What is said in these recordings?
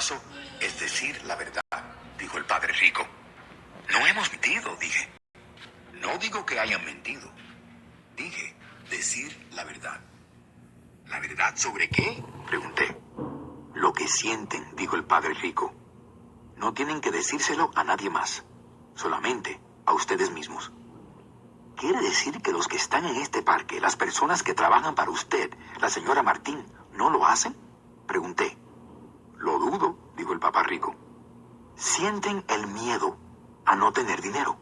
paso es decir la verdad, dijo el padre rico. No hemos mentido, dije. No digo que hayan mentido. Dije, decir la verdad. ¿La verdad sobre qué?, pregunté. Lo que sienten, dijo el padre rico. No tienen que decírselo a nadie más, solamente a ustedes mismos. ¿Quiere decir que los que están en este parque, las personas que trabajan para usted, la señora Martín, no lo hacen?, pregunté. Lo dudo, dijo el papá rico. Sienten el miedo a no tener dinero.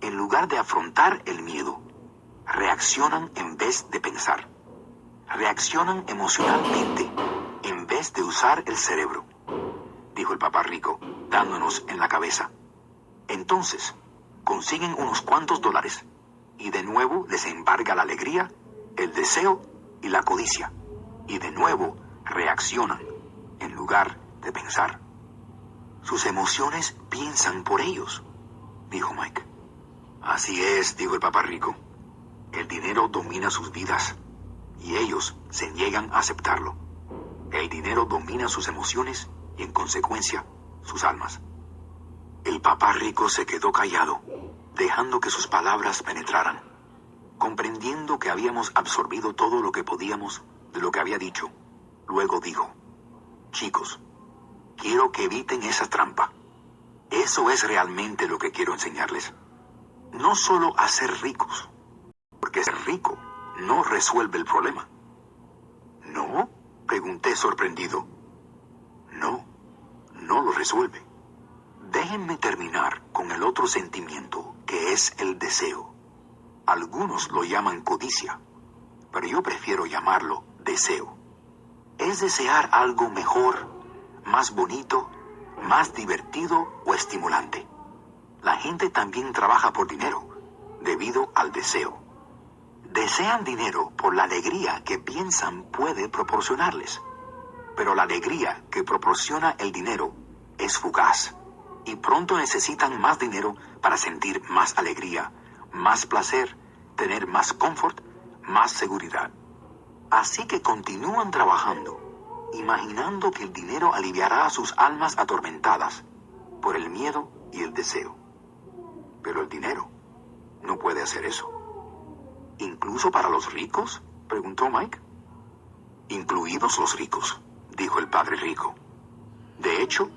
En lugar de afrontar el miedo, reaccionan en vez de pensar. Reaccionan emocionalmente en vez de usar el cerebro, dijo el papá rico, dándonos en la cabeza. Entonces, consiguen unos cuantos dólares y de nuevo les embarga la alegría, el deseo y la codicia. Y de nuevo reaccionan en lugar de pensar. Sus emociones piensan por ellos, dijo Mike. Así es, dijo el papá rico. El dinero domina sus vidas y ellos se niegan a aceptarlo. El dinero domina sus emociones y, en consecuencia, sus almas. El papá rico se quedó callado, dejando que sus palabras penetraran. Comprendiendo que habíamos absorbido todo lo que podíamos de lo que había dicho, luego dijo: chicos, quiero que eviten esa trampa. Eso es realmente lo que quiero enseñarles. No solo a ser ricos, porque ser rico no resuelve el problema. ¿No?, pregunté sorprendido. No, no lo resuelve. Déjenme terminar con el otro sentimiento, que es el deseo. Algunos lo llaman codicia, pero yo prefiero llamarlo deseo. Es desear algo mejor, más bonito, más divertido o estimulante. La gente también trabaja por dinero, debido al deseo. Desean dinero por la alegría que piensan puede proporcionarles. Pero la alegría que proporciona el dinero es fugaz, y pronto necesitan más dinero para sentir más alegría, más placer, tener más confort, más seguridad. Así que continúan trabajando, imaginando que el dinero aliviará a sus almas atormentadas por el miedo y el deseo. Pero el dinero no puede hacer eso. ¿Incluso para los ricos?, preguntó Mike. Incluidos los ricos, dijo el padre rico. De hecho,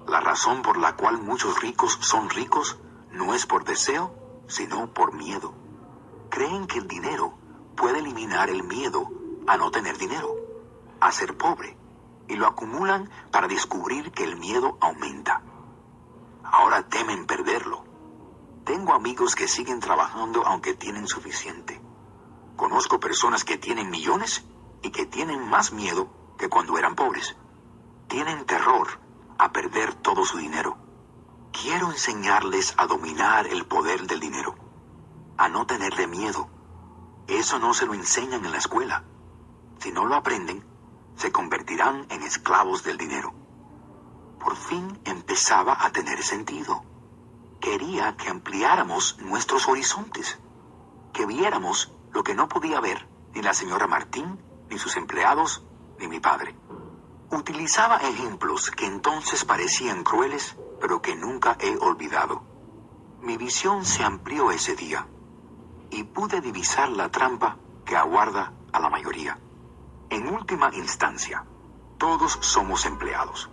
la razón por la cual muchos ricos son ricos no es por deseo, sino por miedo. Creen que el dinero puede eliminar el miedo a no tener dinero, a ser pobre, y lo acumulan para descubrir que el miedo aumenta. Ahora temen perderlo. Tengo amigos que siguen trabajando aunque tienen suficiente. Conozco personas que tienen millones y que tienen más miedo que cuando eran pobres. Tienen terror a perder todo su dinero. Quiero enseñarles a dominar el poder del dinero, a no tenerle miedo. Eso no se lo enseñan en la escuela. Si no lo aprenden, se convertirán en esclavos del dinero. Por fin empezaba a tener sentido. Quería que ampliáramos nuestros horizontes, que viéramos lo que no podía ver ni la señora Martín, ni sus empleados, ni mi padre. Utilizaba ejemplos que entonces parecían crueles, pero que nunca he olvidado. Mi visión se amplió ese día, y pude divisar la trampa que aguarda a la mayoría. En última instancia, todos somos empleados,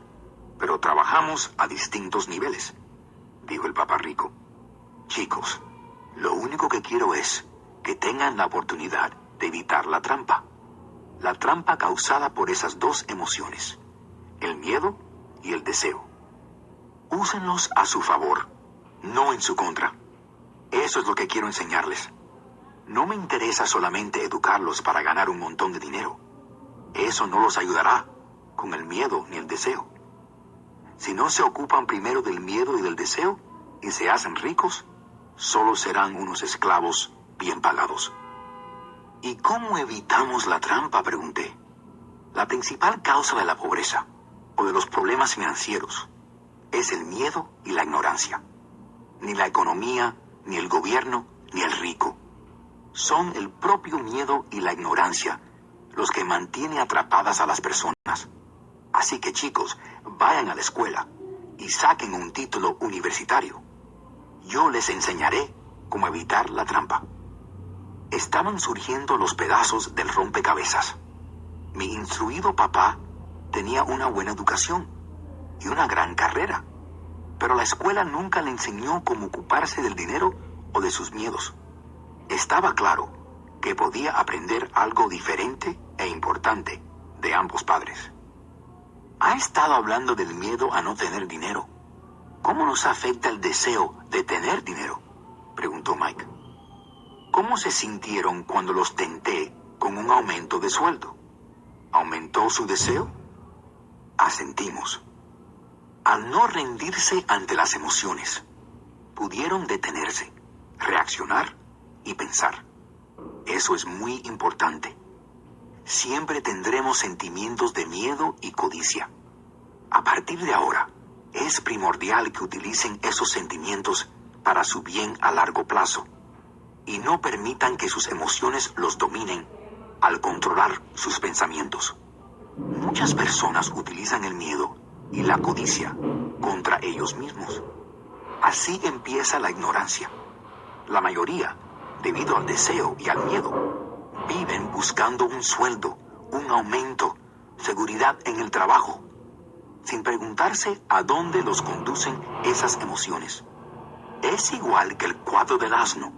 pero trabajamos a distintos niveles, dijo el papá rico. Chicos, lo único que quiero es que tengan la oportunidad de evitar la trampa causada por esas dos emociones, el miedo y el deseo. Úsenlos a su favor, no en su contra. Eso es lo que quiero enseñarles. No me interesa solamente educarlos para ganar un montón de dinero. Eso no los ayudará con el miedo ni el deseo. Si no se ocupan primero del miedo y del deseo y se hacen ricos, solo serán unos esclavos bien pagados. ¿Y cómo evitamos la trampa?, pregunté. La principal causa de la pobreza o de los problemas financieros es el miedo y la ignorancia. Ni la economía, ni el gobierno, ni el rico. Son el propio miedo y la ignorancia los que mantienen atrapadas a las personas. Así que chicos, vayan a la escuela y saquen un título universitario. Yo les enseñaré cómo evitar la trampa. Estaban surgiendo los pedazos del rompecabezas. Mi instruido papá tenía una buena educación y una gran carrera, pero la escuela nunca le enseñó cómo ocuparse del dinero o de sus miedos. Estaba claro que podía aprender algo diferente e importante de ambos padres. Ha estado hablando del miedo a no tener dinero. ¿Cómo nos afecta el deseo de tener dinero?, preguntó Mike. ¿Cómo se sintieron cuando los tenté con un aumento de sueldo? ¿Aumentó su deseo? Asentimos. Al no rendirse ante las emociones, pudieron detenerse, reaccionar y pensar. Eso es muy importante. Siempre tendremos sentimientos de miedo y codicia. A partir de ahora, es primordial que utilicen esos sentimientos para su bien a largo plazo y no permitan que sus emociones los dominen al controlar sus pensamientos. Muchas personas utilizan el miedo y la codicia contra ellos mismos. Así empieza la ignorancia. La mayoría, debido al deseo y al miedo, viven buscando un sueldo, un aumento, seguridad en el trabajo, sin preguntarse a dónde los conducen esas emociones. Es igual que el cuadro del asno,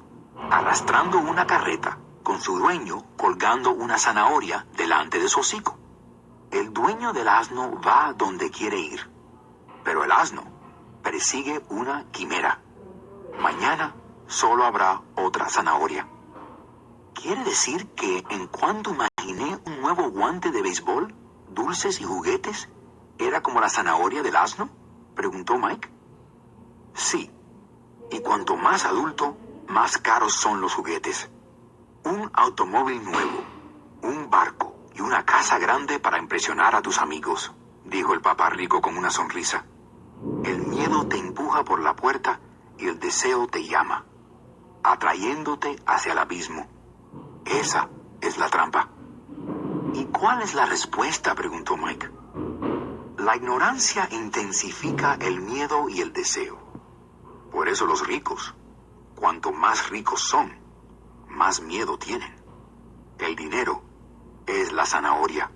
arrastrando una carreta con su dueño colgando una zanahoria delante de su hocico. El dueño del asno va donde quiere ir, pero el asno persigue una quimera. Mañana solo habrá otra zanahoria. ¿Quiere decir que en cuanto imaginé un nuevo guante de béisbol, dulces y juguetes, era como la zanahoria del asno?, preguntó Mike. Sí, y cuanto más adulto, más caros son los juguetes. Un automóvil nuevo, un barco y una casa grande para impresionar a tus amigos, dijo el papá rico con una sonrisa. El miedo te empuja por la puerta y el deseo te llama, atrayéndote hacia el abismo. Esa es la trampa. ¿Y cuál es la respuesta?, preguntó Mike. La ignorancia intensifica el miedo y el deseo. Por eso los ricos, cuanto más ricos son, más miedo tienen. El dinero es la zanahoria,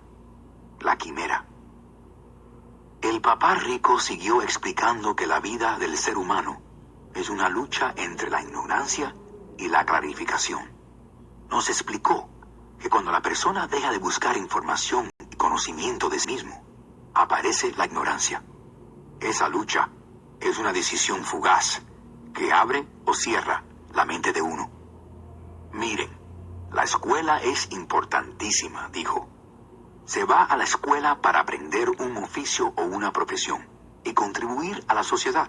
la quimera. El papá rico siguió explicando que la vida del ser humano es una lucha entre la ignorancia y la clarificación. Nos explicó que cuando la persona deja de buscar información y conocimiento de sí mismo, aparece la ignorancia. Esa lucha es una decisión fugaz que abre o cierra la mente de uno. Miren, la escuela es importantísima, dijo. Se va a la escuela para aprender un oficio o una profesión y contribuir a la sociedad.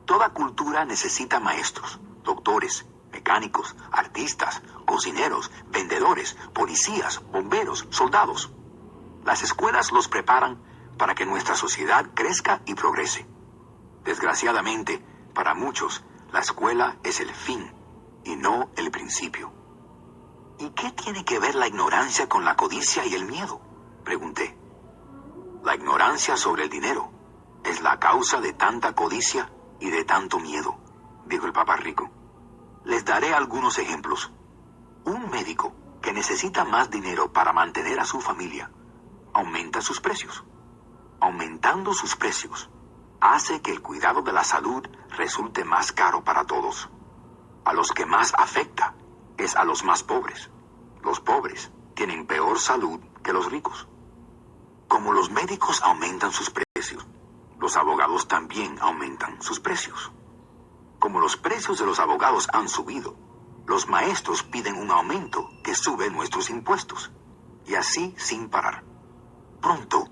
Toda cultura necesita maestros, doctores, mecánicos, artistas, cocineros, vendedores, policías, bomberos, soldados. Las escuelas los preparan para que nuestra sociedad crezca y progrese. Desgraciadamente, para muchos, la escuela es el fin y no el principio. ¿Y qué tiene que ver la ignorancia con la codicia y el miedo?, pregunté. La ignorancia sobre el dinero es la causa de tanta codicia y de tanto miedo, dijo el papá rico. Les daré algunos ejemplos. Un médico que necesita más dinero para mantener a su familia aumenta sus precios. Aumentando sus precios hace que el cuidado de la salud resulte más caro para todos. A los que más afecta es a los más pobres. Los pobres tienen peor salud que los ricos. Como los médicos aumentan sus precios, los abogados también aumentan sus precios. Como los precios de los abogados han subido, los maestros piden un aumento que sube nuestros impuestos, y así sin parar. Pronto,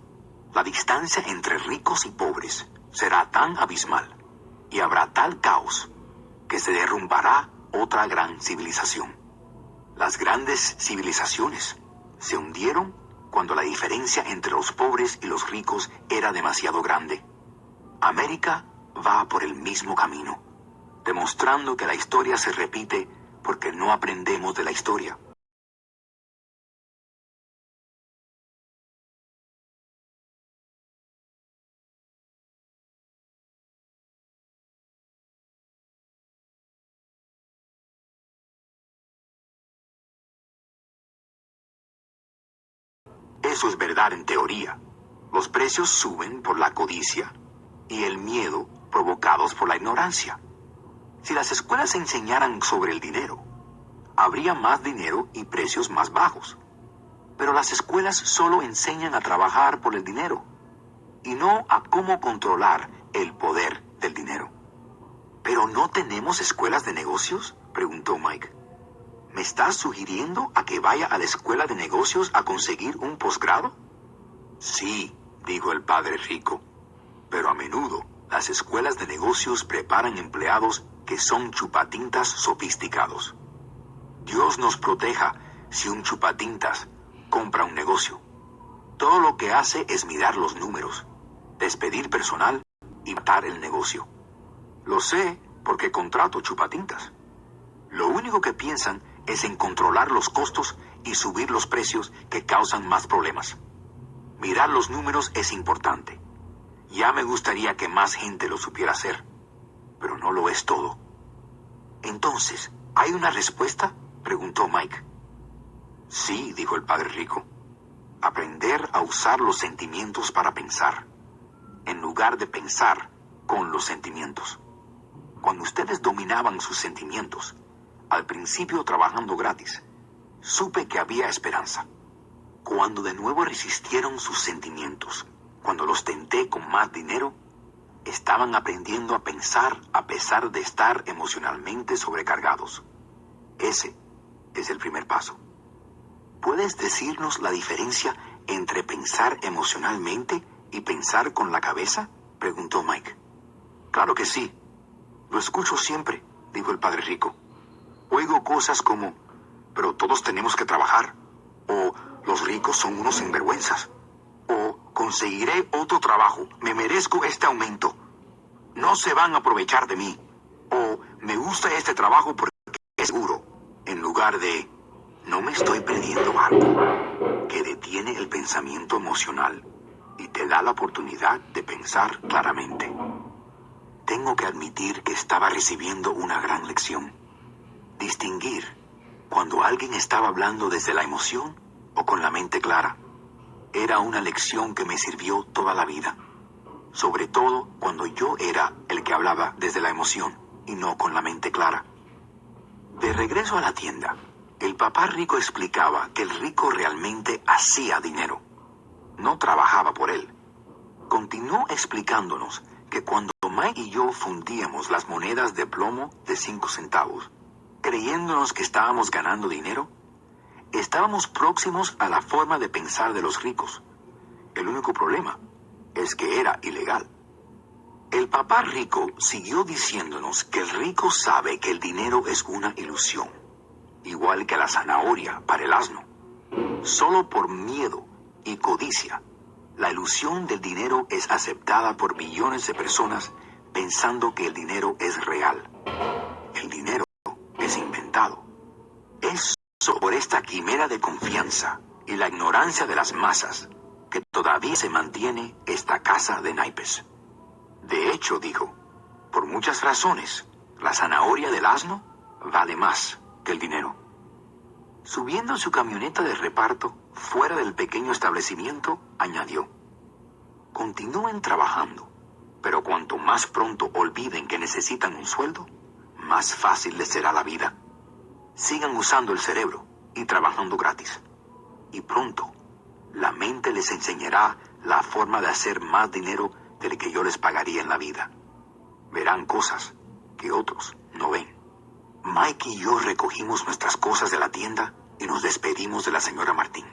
la distancia entre ricos y pobres será tan abismal y habrá tal caos que se derrumbará otra gran civilización. Las grandes civilizaciones se hundieron cuando la diferencia entre los pobres y los ricos era demasiado grande. América va por el mismo camino, demostrando que la historia se repite porque no aprendemos de la historia. Eso es verdad en teoría. Los precios suben por la codicia y el miedo provocados por la ignorancia. Si las escuelas enseñaran sobre el dinero, habría más dinero y precios más bajos. Pero las escuelas solo enseñan a trabajar por el dinero y no a cómo controlar el poder del dinero. ¿Pero no tenemos escuelas de negocios?, preguntó Mike. ¿Me estás sugiriendo a que vaya a la escuela de negocios a conseguir un posgrado? Sí, dijo el padre rico, pero a menudo las escuelas de negocios preparan empleados que son chupatintas sofisticados. Dios nos proteja si un chupatintas compra un negocio. Todo lo que hace es mirar los números, despedir personal y matar el negocio. Lo sé porque contrato chupatintas. Lo único que piensan es en controlar los costos y subir los precios que causan más problemas. Mirar los números es importante. Ya me gustaría que más gente lo supiera hacer, pero no lo es todo. Entonces, ¿hay una respuesta?, preguntó Mike. Sí, dijo el padre rico. Aprender a usar los sentimientos para pensar, en lugar de pensar con los sentimientos. Cuando ustedes dominaban sus sentimientos, al principio trabajando gratis, supe que había esperanza. Cuando de nuevo resistieron sus sentimientos, cuando los tenté con más dinero, estaban aprendiendo a pensar a pesar de estar emocionalmente sobrecargados. Ese es el primer paso. ¿Puedes decirnos la diferencia entre pensar emocionalmente y pensar con la cabeza?, preguntó Mike. Claro que sí. Lo escucho siempre, dijo el padre rico. Oigo cosas como, pero todos tenemos que trabajar, o los ricos son unos sinvergüenzas, o conseguiré otro trabajo, me merezco este aumento, no se van a aprovechar de mí, o me gusta este trabajo porque es seguro, en lugar de, no me estoy perdiendo algo que detiene el pensamiento emocional y te da la oportunidad de pensar claramente. Tengo que admitir que estaba recibiendo una gran lección. Distinguir cuando alguien estaba hablando desde la emoción o con la mente clara. Era una lección que me sirvió toda la vida. Sobre todo cuando yo era el que hablaba desde la emoción y no con la mente clara. De regreso a la tienda, el papá rico explicaba que el rico realmente hacía dinero. No trabajaba por él. Continuó explicándonos que cuando Mike y yo fundíamos las monedas de plomo de 5 centavos, creyéndonos que estábamos ganando dinero, estábamos próximos a la forma de pensar de los ricos. El único problema es que era ilegal. El papá rico siguió diciéndonos que el rico sabe que el dinero es una ilusión, igual que la zanahoria para el asno. Solo por miedo y codicia, la ilusión del dinero es aceptada por millones de personas pensando que el dinero es real. El dinero es inventado. Es por esta quimera de confianza y la ignorancia de las masas que todavía se mantiene esta casa de naipes. De hecho, dijo, por muchas razones, la zanahoria del asno vale más que el dinero. Subiendo su camioneta de reparto fuera del pequeño establecimiento, añadió, continúen trabajando, pero cuanto más pronto olviden que necesitan un sueldo, más fácil les será la vida. Sigan usando el cerebro y trabajando gratis. Y pronto, la mente les enseñará la forma de hacer más dinero del que yo les pagaría en la vida. Verán cosas que otros no ven. Mike y yo recogimos nuestras cosas de la tienda y nos despedimos de la señora Martín.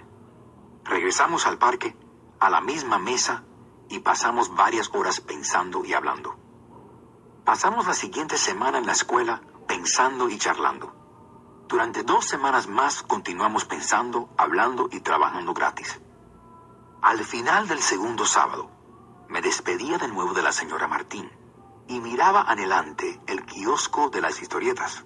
Regresamos al parque, a la misma mesa, y pasamos varias horas pensando y hablando. Pasamos la siguiente semana en la escuela pensando y charlando. Durante 2 semanas más continuamos pensando, hablando y trabajando gratis. Al final del segundo sábado, me despedía de nuevo de la señora Martín y miraba anhelante el kiosco de las historietas.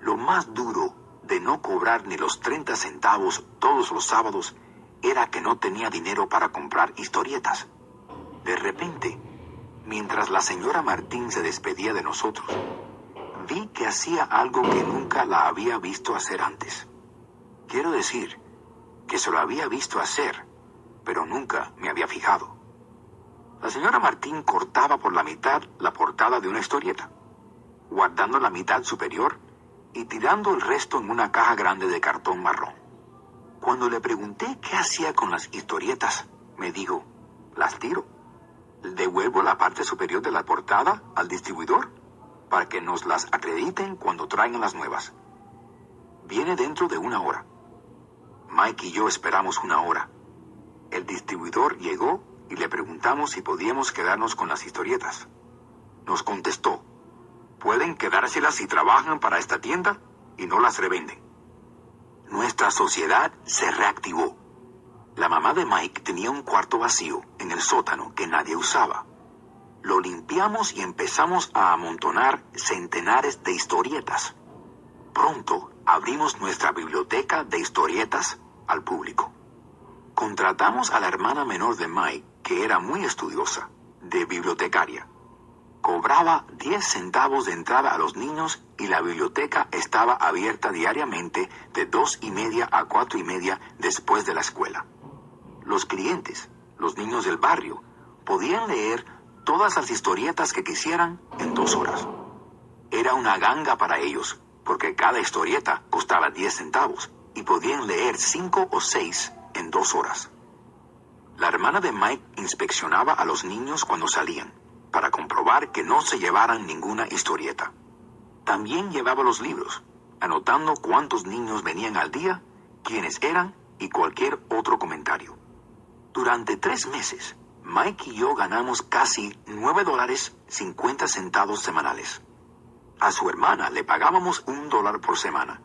Lo más duro de no cobrar ni los 30 centavos todos los sábados era que no tenía dinero para comprar historietas. De repente, mientras la señora Martín se despedía de nosotros, vi que hacía algo que nunca la había visto hacer antes. Quiero decir, que se lo había visto hacer pero nunca me había fijado. La señora Martín cortaba por la mitad la portada de una historieta, guardando la mitad superior y tirando el resto en una caja grande de cartón marrón. Cuando le pregunté qué hacía con las historietas, me dijo, las tiro. Devuelvo la parte superior de la portada al distribuidor para que nos las acrediten cuando traigan las nuevas. Viene dentro de 1 hora. Mike y yo esperamos 1 hora. El distribuidor llegó y le preguntamos si podíamos quedarnos con las historietas. Nos contestó, pueden quedárselas si trabajan para esta tienda y no las revenden. Nuestra sociedad se reactivó. La mamá de Mike tenía un cuarto vacío en el sótano que nadie usaba. Lo limpiamos y empezamos a amontonar centenares de historietas. Pronto abrimos nuestra biblioteca de historietas al público. Contratamos a la hermana menor de Mike, que era muy estudiosa, de bibliotecaria. Cobraba 10 centavos de entrada a los niños y la biblioteca estaba abierta diariamente de 2:30 a 4:30 después de la escuela. Los clientes, los niños del barrio, podían leer todas las historietas que quisieran en 2 horas. Era una ganga para ellos, porque cada historieta costaba 10 centavos y podían leer 5 o 6 en 2 horas. La hermana de Mike inspeccionaba a los niños cuando salían, para comprobar que no se llevaran ninguna historieta. También llevaba los libros, anotando cuántos niños venían al día, quiénes eran y cualquier otro comentario. Durante 3 meses, Mike y yo ganamos casi $9.50 semanales. A su hermana le pagábamos $1 por semana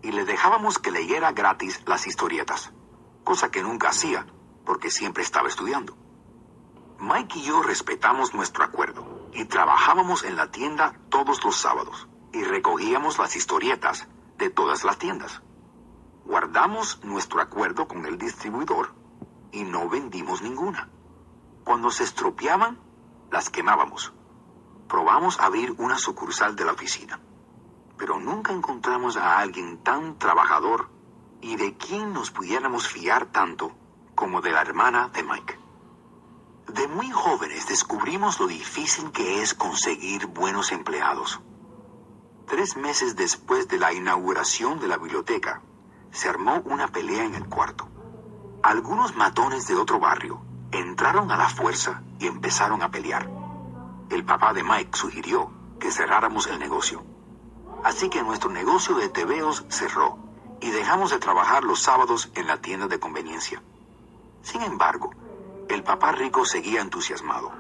y le dejábamos que leyera gratis las historietas, cosa que nunca hacía porque siempre estaba estudiando. Mike y yo respetamos nuestro acuerdo y trabajábamos en la tienda todos los sábados y recogíamos las historietas de todas las tiendas. Guardamos nuestro acuerdo con el distribuidor y no vendimos ninguna. Cuando se estropeaban, las quemábamos. Probamos abrir una sucursal de la oficina, pero nunca encontramos a alguien tan trabajador y de quien nos pudiéramos fiar tanto como de la hermana de Mike. De muy jóvenes descubrimos lo difícil que es conseguir buenos empleados. 3 meses después de la inauguración de la biblioteca, se armó una pelea en el cuarto. Algunos matones de otro barrio entraron a la fuerza y empezaron a pelear. El papá de Mike sugirió que cerráramos el negocio. Así que nuestro negocio de tebeos cerró y dejamos de trabajar los sábados en la tienda de conveniencia. Sin embargo, el papá rico seguía entusiasmado,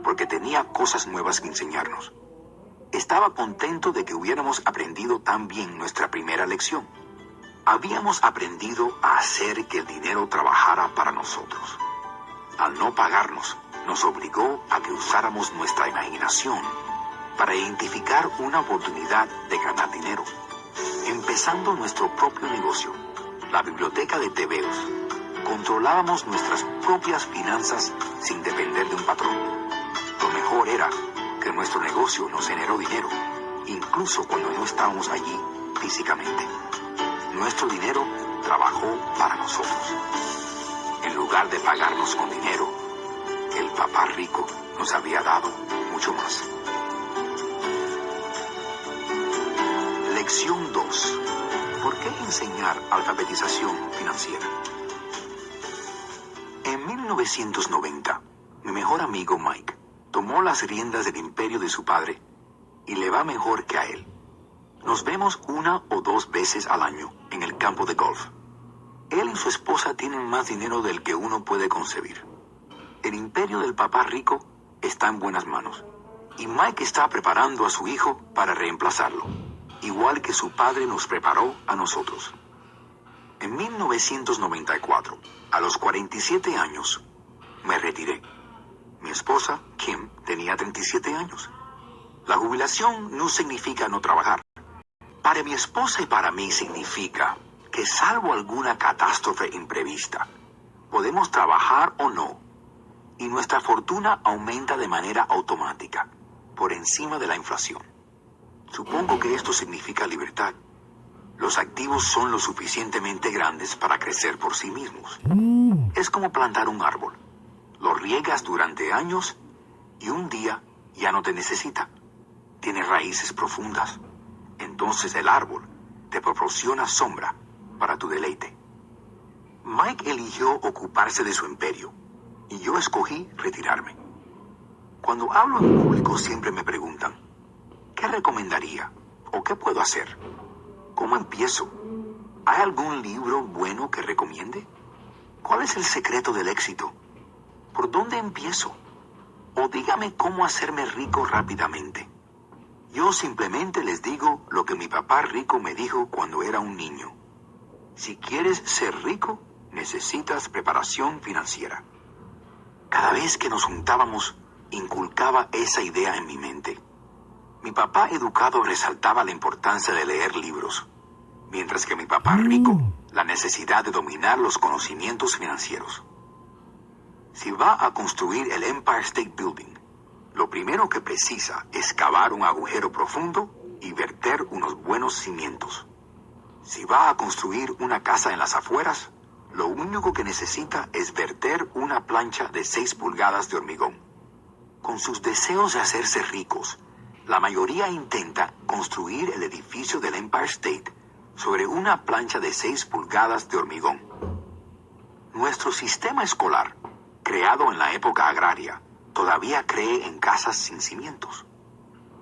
porque tenía cosas nuevas que enseñarnos. Estaba contento de que hubiéramos aprendido tan bien nuestra primera lección. Habíamos aprendido a hacer que el dinero trabajara para nosotros. Al no pagarnos, nos obligó a que usáramos nuestra imaginación para identificar una oportunidad de ganar dinero. Empezando nuestro propio negocio, la biblioteca de tebeos, controlábamos nuestras propias finanzas sin depender de un patrón. Lo mejor era que nuestro negocio nos generó dinero, incluso cuando no estábamos allí físicamente. Nuestro dinero trabajó para nosotros. En lugar de pagarnos con dinero, el papá rico nos había dado mucho más. Lección 2. ¿Por qué enseñar alfabetización financiera? En 1990, mi mejor amigo Mike tomó las riendas del imperio de su padre y le va mejor que a él. Nos vemos 1 o 2 veces al año en el campo de golf. Él y su esposa tienen más dinero del que uno puede concebir. El imperio del papá rico está en buenas manos y Mike está preparando a su hijo para reemplazarlo, igual que su padre nos preparó a nosotros. En 1994, a los 47 años, me retiré. Mi esposa, Kim, tenía 37 años. La jubilación no significa no trabajar. Para mi esposa y para mí significa que salvo alguna catástrofe imprevista, podemos trabajar o no, y nuestra fortuna aumenta de manera automática, por encima de la inflación. Supongo que esto significa libertad. Los activos son lo suficientemente grandes para crecer por sí mismos. Es como plantar un árbol. Lo riegas durante años y un día ya no te necesita. Tiene raíces profundas. Entonces el árbol te proporciona sombra para tu deleite. Mike eligió ocuparse de su imperio y yo escogí retirarme. Cuando hablo en público siempre me preguntan, ¿qué recomendaría? ¿O qué puedo hacer? ¿Cómo empiezo? ¿Hay algún libro bueno que recomiende? ¿Cuál es el secreto del éxito? ¿Por dónde empiezo? O dígame cómo hacerme rico rápidamente. Yo simplemente les digo lo que mi papá rico me dijo cuando era un niño. Si quieres ser rico, necesitas preparación financiera. Cada vez que nos juntábamos, inculcaba esa idea en mi mente. Mi papá educado resaltaba la importancia de leer libros, mientras que mi papá rico, la necesidad de dominar los conocimientos financieros. Si va a construir el Empire State Building, lo primero que precisa es cavar un agujero profundo y verter unos buenos cimientos. Si va a construir una casa en las afueras, lo único que necesita es verter una plancha de 6 pulgadas de hormigón. Con sus deseos de hacerse ricos, la mayoría intenta construir el edificio del Empire State sobre una plancha de 6 pulgadas de hormigón. Nuestro sistema escolar, creado en la época agraria, todavía cree en casas sin cimientos.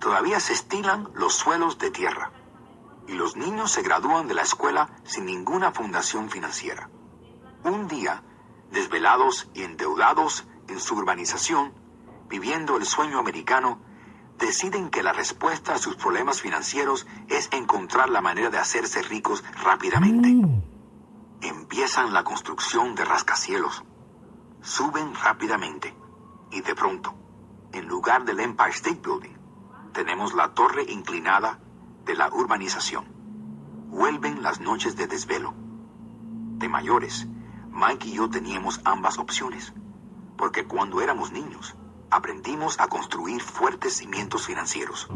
Todavía se estilan los suelos de tierra. Y los niños se gradúan de la escuela sin ninguna fundación financiera. Un día, desvelados y endeudados en su urbanización, viviendo el sueño americano, deciden que la respuesta a sus problemas financieros es encontrar la manera de hacerse ricos rápidamente. Empiezan la construcción de rascacielos. Suben rápidamente. Y de pronto, en lugar del Empire State Building, tenemos la torre inclinada de la urbanización. Vuelven las noches de desvelo. De mayores, Mike y yo teníamos ambas opciones, porque cuando éramos niños, aprendimos a construir fuertes cimientos financieros.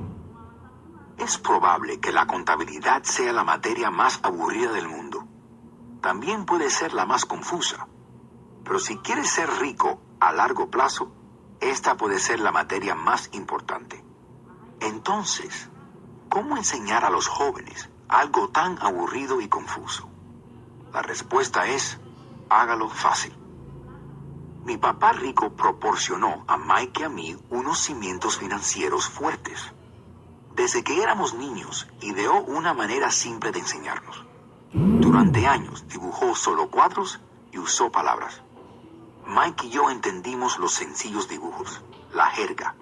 Es probable que la contabilidad sea la materia más aburrida del mundo. También puede ser la más confusa. Pero si quieres ser rico a largo plazo, esta puede ser la materia más importante. Entonces, ¿cómo enseñar a los jóvenes algo tan aburrido y confuso? La respuesta es, hágalo fácil. Mi papá rico proporcionó a Mike y a mí unos cimientos financieros fuertes. Desde que éramos niños, ideó una manera simple de enseñarnos. Durante años dibujó solo cuadros y usó palabras. Mike y yo entendimos los sencillos dibujos, la jerga,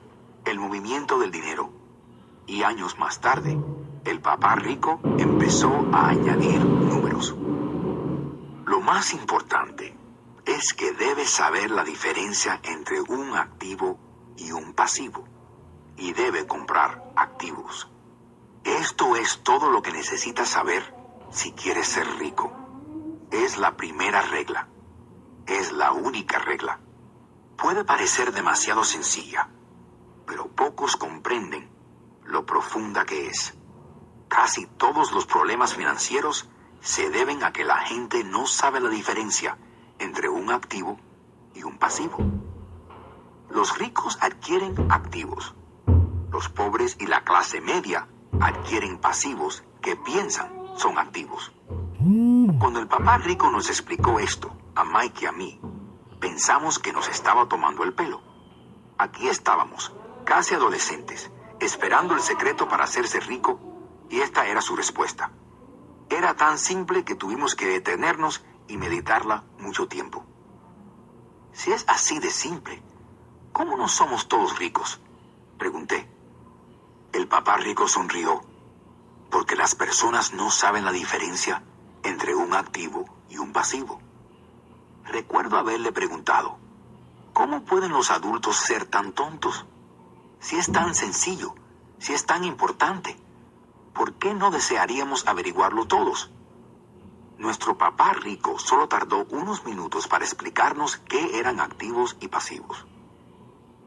el movimiento del dinero. Y años más tarde, el papá rico empezó a añadir números. Lo más importante es que debes saber la diferencia entre un activo y un pasivo. Y debe comprar activos. Esto es todo lo que necesitas saber si quieres ser rico. Es la primera regla. Es la única regla. Puede parecer demasiado sencilla, pero pocos comprenden lo profunda que es. Casi todos los problemas financieros se deben a que la gente no sabe la diferencia entre un activo y un pasivo. Los ricos adquieren activos. Los pobres y la clase media adquieren pasivos que piensan son activos. Cuando el papá rico nos explicó esto, a Mike y a mí, pensamos que nos estaba tomando el pelo. Aquí estábamos, casi adolescentes, esperando el secreto para hacerse rico, y esta era su respuesta. Era tan simple que tuvimos que detenernos y meditarla mucho tiempo. Si es así de simple, ¿cómo no somos todos ricos?, pregunté. El papá rico sonrió, porque las personas no saben la diferencia entre un activo y un pasivo. Recuerdo haberle preguntado, ¿cómo pueden los adultos ser tan tontos? Si es tan sencillo, si es tan importante, ¿por qué no desearíamos averiguarlo todos? Nuestro papá rico solo tardó unos minutos para explicarnos qué eran activos y pasivos.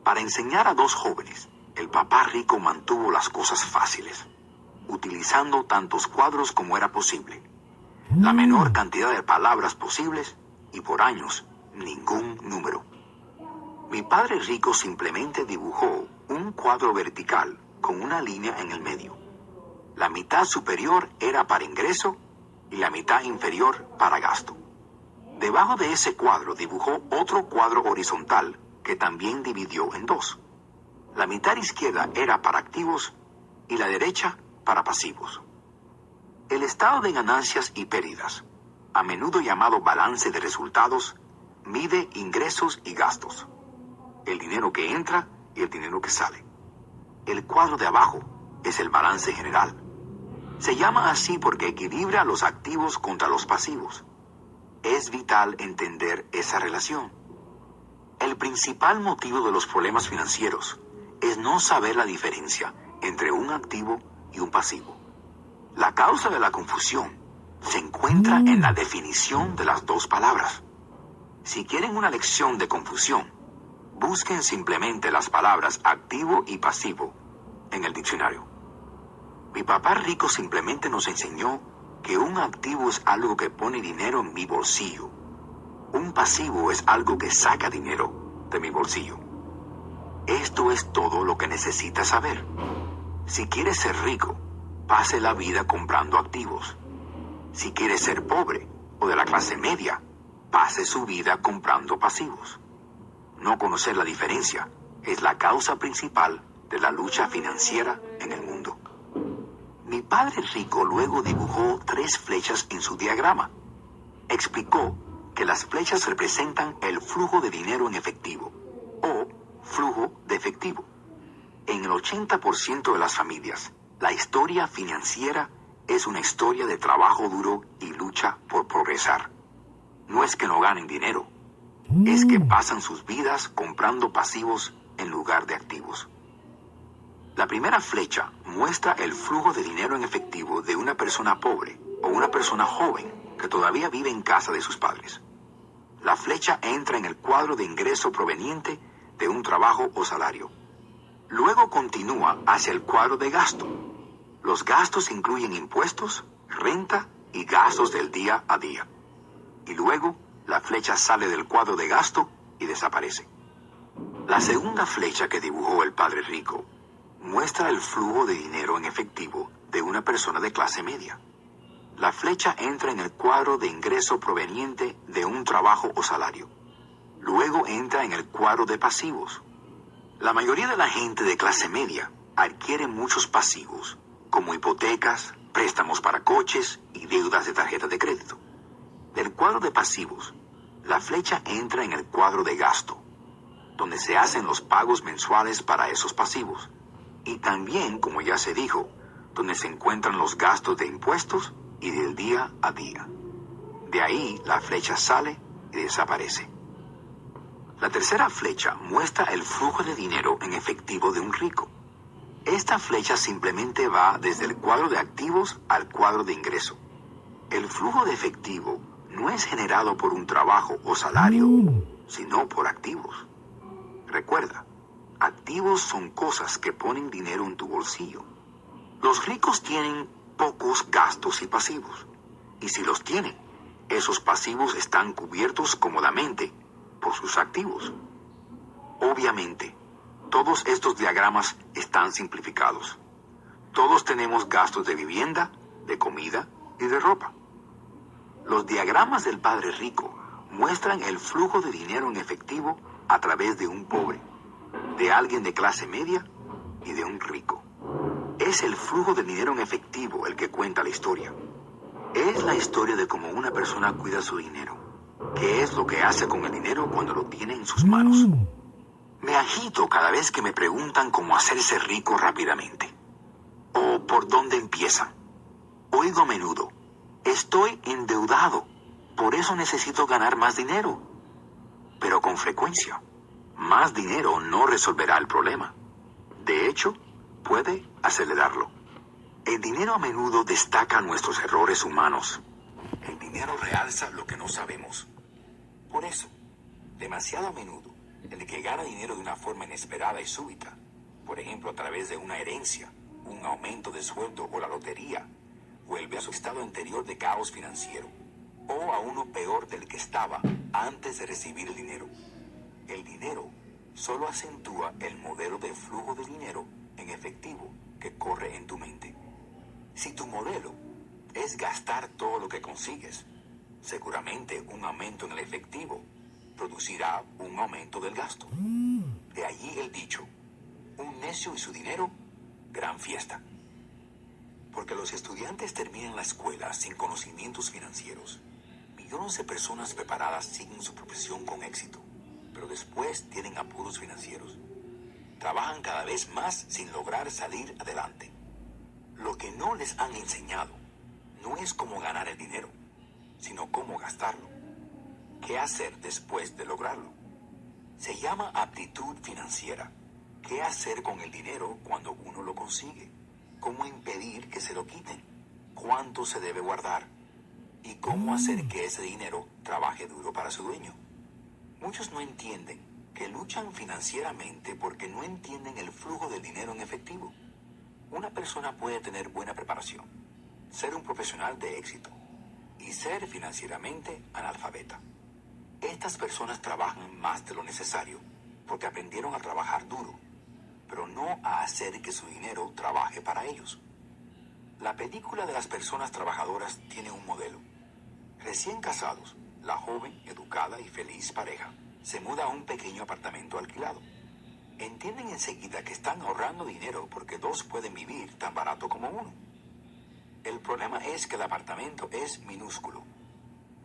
Para enseñar a dos jóvenes, el papá rico mantuvo las cosas fáciles, utilizando tantos cuadros como era posible, la menor cantidad de palabras posibles, y por años ningún número. Mi padre rico simplemente dibujó un cuadro vertical con una línea en el medio. La mitad superior era para ingreso y la mitad inferior para gasto. Debajo de ese cuadro dibujó otro cuadro horizontal que también dividió en dos. La mitad izquierda era para activos y la derecha para pasivos. El estado de ganancias y pérdidas, a menudo llamado balance de resultados, mide ingresos y gastos, el dinero que entra y el dinero que sale. El cuadro de abajo es el balance general. Se llama así porque equilibra los activos contra los pasivos. Es vital entender esa relación. El principal motivo de los problemas financieros es no saber la diferencia entre un activo y un pasivo. La causa de la confusión se encuentra en la definición de las dos palabras. Si quieren una lección de confusión, busquen simplemente las palabras activo y pasivo en el diccionario. Mi papá rico simplemente nos enseñó que un activo es algo que pone dinero en mi bolsillo. Un pasivo es algo que saca dinero de mi bolsillo. Esto es todo lo que necesitas saber. Si quieres ser rico, pase la vida comprando activos. Si quieres ser pobre o de la clase media, pase su vida comprando pasivos. No conocer la diferencia es la causa principal de la lucha financiera en el mundo. Mi padre rico luego dibujó 3 flechas en su diagrama. Explicó que las flechas representan el flujo de dinero en efectivo o flujo de efectivo. En el 80% de las familias, la historia financiera es una historia de trabajo duro y lucha por progresar. No es que no ganen dinero, es que pasan sus vidas comprando pasivos en lugar de activos. La primera flecha muestra el flujo de dinero en efectivo de una persona pobre o una persona joven que todavía vive en casa de sus padres. La flecha entra en el cuadro de ingreso proveniente de un trabajo o salario. Luego continúa hacia el cuadro de gasto. Los gastos incluyen impuestos, renta y gastos del día a día. Y luego la flecha sale del cuadro de gasto y desaparece. La segunda flecha que dibujó el padre rico muestra el flujo de dinero en efectivo de una persona de clase media. La flecha entra en el cuadro de ingreso proveniente de un trabajo o salario. Luego entra en el cuadro de pasivos. La mayoría de la gente de clase media adquiere muchos pasivos, como hipotecas, préstamos para coches y deudas de tarjeta de crédito. Del cuadro de pasivos, la flecha entra en el cuadro de gasto, donde se hacen los pagos mensuales para esos pasivos. Y también, como ya se dijo, donde se encuentran los gastos de impuestos y del día a día. De ahí la flecha sale y desaparece. La tercera flecha muestra el flujo de dinero en efectivo de un rico. Esta flecha simplemente va desde el cuadro de activos al cuadro de ingreso. El flujo de efectivo no es generado por un trabajo o salario, sino por activos. Recuerda, activos son cosas que ponen dinero en tu bolsillo. Los ricos tienen pocos gastos y pasivos. Y si los tienen, esos pasivos están cubiertos cómodamente por sus activos. Obviamente, todos estos diagramas están simplificados. Todos tenemos gastos de vivienda, de comida y de ropa. Los diagramas del padre rico muestran el flujo de dinero en efectivo a través de un pobre, de alguien de clase media y de un rico. Es el flujo de dinero en efectivo el que cuenta la historia. Es la historia de cómo una persona cuida su dinero, qué es lo que hace con el dinero cuando lo tiene en sus manos. Me agito cada vez que me preguntan cómo hacerse rico rápidamente, o por dónde empieza. Oigo a menudo, estoy endeudado, por eso necesito ganar más dinero. Pero con frecuencia, más dinero no resolverá el problema. De hecho, puede acelerarlo. El dinero a menudo destaca nuestros errores humanos. El dinero realza lo que no sabemos. Por eso, demasiado a menudo, el que gana dinero de una forma inesperada y súbita, por ejemplo a través de una herencia, un aumento de sueldo o la lotería, vuelve a su estado anterior de caos financiero, o a uno peor del que estaba antes de recibir el dinero. El dinero solo acentúa el modelo de flujo de dinero en efectivo que corre en tu mente. Si tu modelo es gastar todo lo que consigues, seguramente un aumento en el efectivo producirá un aumento del gasto. De allí el dicho, un necio y su dinero, gran fiesta. Porque los estudiantes terminan la escuela sin conocimientos financieros. Millones de personas preparadas siguen su profesión con éxito, pero después tienen apuros financieros. Trabajan cada vez más sin lograr salir adelante. Lo que no les han enseñado no es cómo ganar el dinero, sino cómo gastarlo. ¿Qué hacer después de lograrlo? Se llama aptitud financiera. ¿Qué hacer con el dinero cuando uno lo consigue? ¿Cómo impedir que se lo quiten? ¿Cuánto se debe guardar? ¿Y cómo hacer que ese dinero trabaje duro para su dueño? Muchos no entienden que luchan financieramente porque no entienden el flujo del dinero en efectivo. Una persona puede tener buena preparación, ser un profesional de éxito y ser financieramente analfabeta. Estas personas trabajan más de lo necesario porque aprendieron a trabajar duro, pero no a hacer que su dinero trabaje para ellos. La película de las personas trabajadoras tiene un modelo. Recién casados, la joven, educada y feliz pareja se muda a un pequeño apartamento alquilado. Entienden enseguida que están ahorrando dinero porque dos pueden vivir tan barato como uno. El problema es que el apartamento es minúsculo.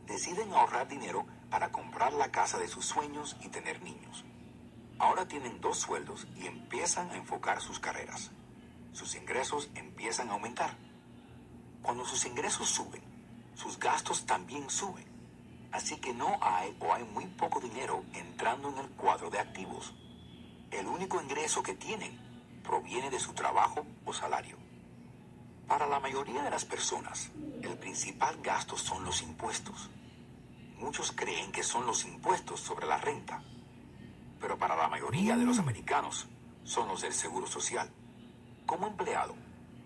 Deciden ahorrar dinero para comprar la casa de sus sueños y tener niños. Ahora tienen 2 sueldos y empiezan a enfocar sus carreras. Sus ingresos empiezan a aumentar. Cuando sus ingresos suben, sus gastos también suben. Así que no hay o hay muy poco dinero entrando en el cuadro de activos. El único ingreso que tienen proviene de su trabajo o salario. Para la mayoría de las personas, el principal gasto son los impuestos. Muchos creen que son los impuestos sobre la renta, pero para la mayoría de los americanos son los del Seguro Social. Como empleado,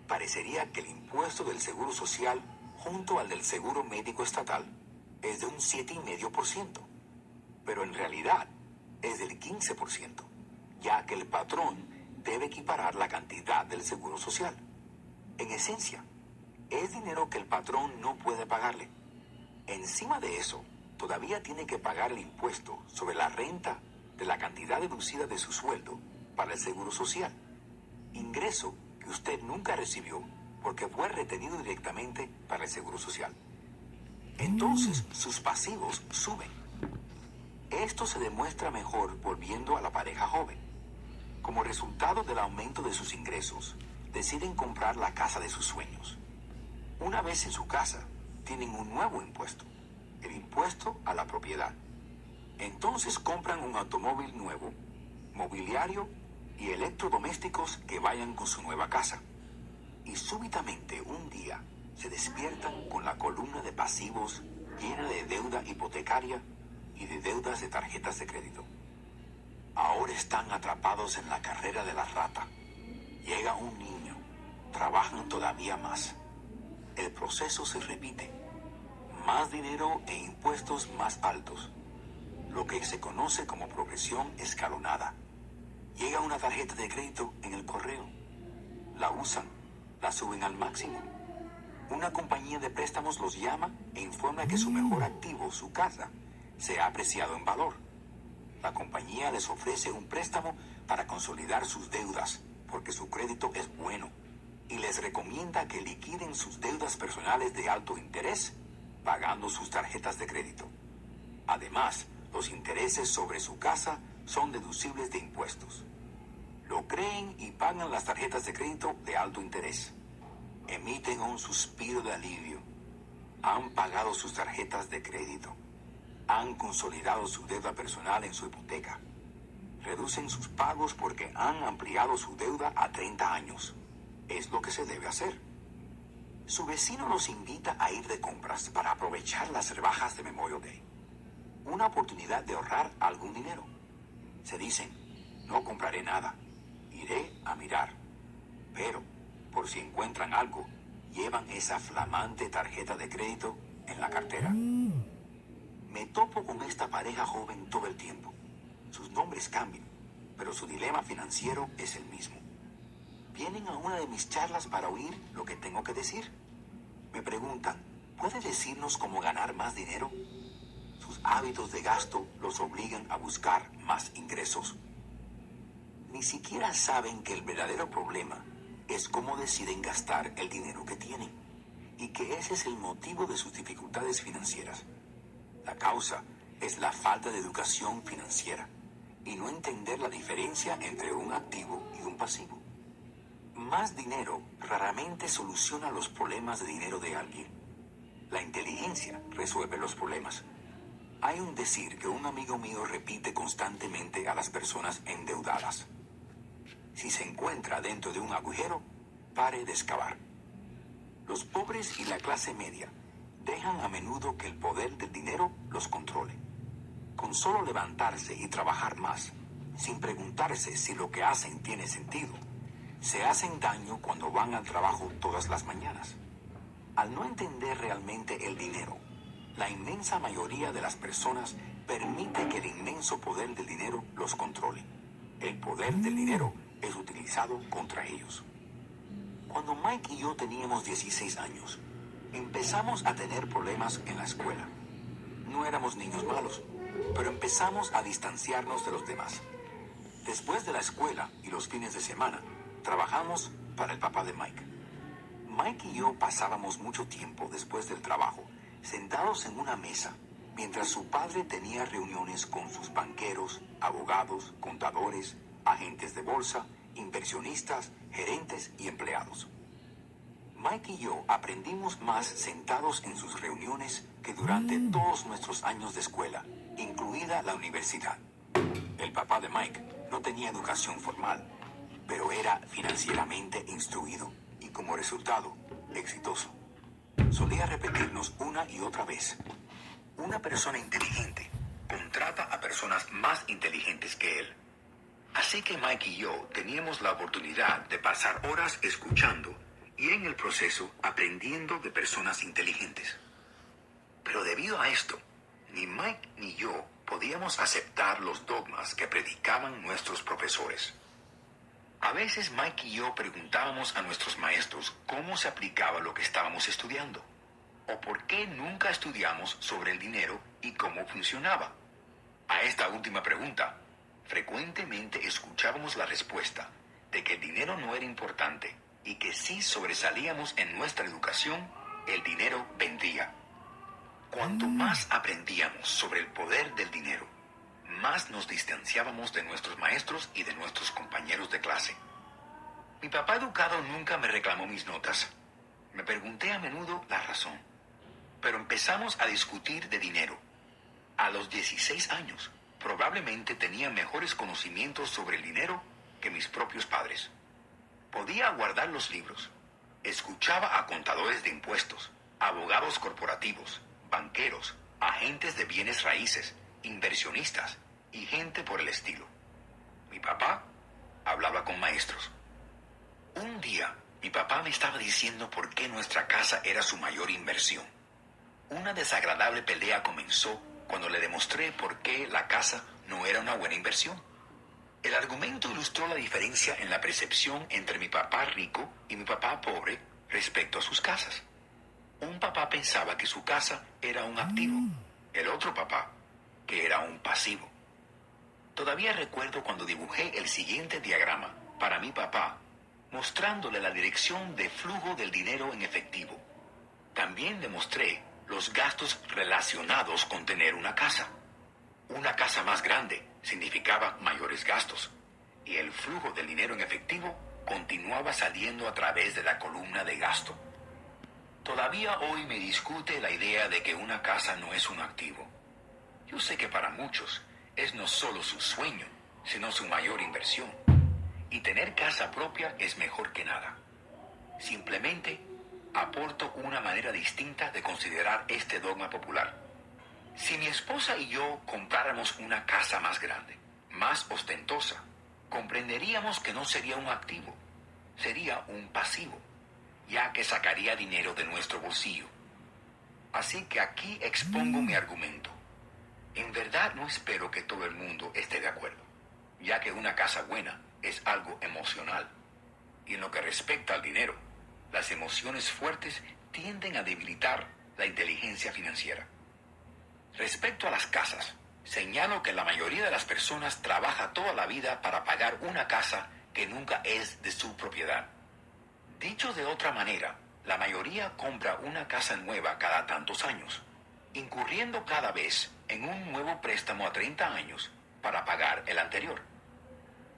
parecería que el impuesto del Seguro Social junto al del Seguro Médico Estatal es de un 7,5%, pero en realidad es del 15%, ya que el patrón debe equiparar la cantidad del Seguro Social. En esencia, es dinero que el patrón no puede pagarle. Encima de eso, todavía tiene que pagar el impuesto sobre la renta de la cantidad deducida de su sueldo para el Seguro Social, ingreso que usted nunca recibió porque fue retenido directamente para el Seguro Social. Entonces, sus pasivos suben. Esto se demuestra mejor volviendo a la pareja joven. Como resultado del aumento de sus ingresos, deciden comprar la casa de sus sueños. Una vez en su casa, tienen un nuevo impuesto, el impuesto a la propiedad. Entonces compran un automóvil nuevo, mobiliario y electrodomésticos que vayan con su nueva casa. Y súbitamente un día se despiertan con la columna de pasivos llena de deuda hipotecaria y de deudas de tarjetas de crédito. Ahora están atrapados en la carrera de la rata. Llega un niño, trabajan todavía más. El proceso se repite. Más dinero e impuestos más altos. Lo que se conoce como progresión escalonada. Llega una tarjeta de crédito en el correo. La usan, la suben al máximo. Una compañía de préstamos los llama e informa que su mejor activo, su casa, se ha apreciado en valor. La compañía les ofrece un préstamo para consolidar sus deudas, porque su crédito es bueno, y les recomienda que liquiden sus deudas personales de alto interés, pagando sus tarjetas de crédito. Además, los intereses sobre su casa son deducibles de impuestos. Lo creen y pagan las tarjetas de crédito de alto interés. Emiten un suspiro de alivio. Han pagado sus tarjetas de crédito. Han consolidado su deuda personal en su hipoteca. Reducen sus pagos porque han ampliado su deuda a 30 años. Es lo que se debe hacer. Su vecino los invita a ir de compras para aprovechar las rebajas de Memorial Day. Una oportunidad de ahorrar algún dinero. Se dicen, no compraré nada, iré a mirar. Pero, por si encuentran algo, llevan esa flamante tarjeta de crédito en la cartera. Me topo con esta pareja joven todo el tiempo. Sus nombres cambian, pero su dilema financiero es el mismo. Vienen a una de mis charlas para oír lo que tengo que decir. Me preguntan, ¿puede decirnos cómo ganar más dinero? Sus hábitos de gasto los obligan a buscar más ingresos. Ni siquiera saben que el verdadero problema es cómo deciden gastar el dinero que tienen, y que ese es el motivo de sus dificultades financieras. La causa es la falta de educación financiera y no entender la diferencia entre un activo y un pasivo. Más dinero raramente soluciona los problemas de dinero de alguien. La inteligencia resuelve los problemas. Hay un decir que un amigo mío repite constantemente a las personas endeudadas. Si se encuentra dentro de un agujero, pare de excavar. Los pobres y la clase media dejan a menudo que el poder del dinero los controle. Con solo levantarse y trabajar más, sin preguntarse si lo que hacen tiene sentido, se hacen daño cuando van al trabajo todas las mañanas. Al no entender realmente el dinero, la inmensa mayoría de las personas permite que el inmenso poder del dinero los controle. El poder del dinero es utilizado contra ellos. Cuando Mike y yo teníamos 16 años, empezamos a tener problemas en la escuela. No éramos niños malos, pero empezamos a distanciarnos de los demás. Después de la escuela y los fines de semana, trabajamos para el papá de Mike. Mike y yo pasábamos mucho tiempo después del trabajo, sentados en una mesa, mientras su padre tenía reuniones con sus banqueros, abogados, contadores, agentes de bolsa, inversionistas, gerentes y empleados. Mike y yo aprendimos más sentados en sus reuniones que durante todos nuestros años de escuela, incluida la universidad. El papá de Mike no tenía educación formal, pero era financieramente instruido y como resultado, exitoso. Solía repetirnos una y otra vez: una persona inteligente contrata a personas más inteligentes que él. Así que Mike y yo teníamos la oportunidad de pasar horas escuchando y en el proceso aprendiendo de personas inteligentes. Pero debido a esto, ni Mike ni yo podíamos aceptar los dogmas que predicaban nuestros profesores. A veces Mike y yo preguntábamos a nuestros maestros cómo se aplicaba lo que estábamos estudiando, o por qué nunca estudiamos sobre el dinero y cómo funcionaba. A esta última pregunta, frecuentemente escuchábamos la respuesta de que el dinero no era importante y que si sobresalíamos en nuestra educación, el dinero vendría. Cuanto más aprendíamos sobre el poder del dinero, más nos distanciábamos de nuestros maestros y de nuestros compañeros de clase. Mi papá educado nunca me reclamó mis notas. Me pregunté a menudo la razón. Pero empezamos a discutir de dinero. A los 16 años, probablemente tenía mejores conocimientos sobre el dinero que mis propios padres. Podía guardar los libros. Escuchaba a contadores de impuestos, abogados corporativos, banqueros, agentes de bienes raíces, inversionistas y gente por el estilo. Mi papá hablaba con maestros. Un día, mi papá me estaba diciendo por qué nuestra casa era su mayor inversión. Una desagradable pelea comenzó cuando le demostré por qué la casa no era una buena inversión. El argumento ilustró la diferencia en la percepción entre mi papá rico y mi papá pobre respecto a sus casas. Un papá pensaba que su casa era un activo, el otro papá que era un pasivo. Todavía recuerdo cuando dibujé el siguiente diagrama para mi papá, mostrándole la dirección de flujo del dinero en efectivo. También le mostré los gastos relacionados con tener una casa. Una casa más grande significaba mayores gastos, y el flujo del dinero en efectivo continuaba saliendo a través de la columna de gasto. Todavía hoy me discute la idea de que una casa no es un activo. Yo sé que para muchos es no solo su sueño, sino su mayor inversión. Y tener casa propia es mejor que nada. Simplemente aporto una manera distinta de considerar este dogma popular. Si mi esposa y yo compráramos una casa más grande, más ostentosa, comprenderíamos que no sería un activo, sería un pasivo, ya que sacaría dinero de nuestro bolsillo. Así que aquí expongo mi argumento. En verdad no espero que todo el mundo esté de acuerdo, ya que una casa buena es algo emocional. Y en lo que respecta al dinero, las emociones fuertes tienden a debilitar la inteligencia financiera. Respecto a las casas, señalo que la mayoría de las personas trabaja toda la vida para pagar una casa que nunca es de su propiedad. Dicho de otra manera, la mayoría compra una casa nueva cada tantos años, incurriendo cada vez en un nuevo préstamo a 30 años para pagar el anterior.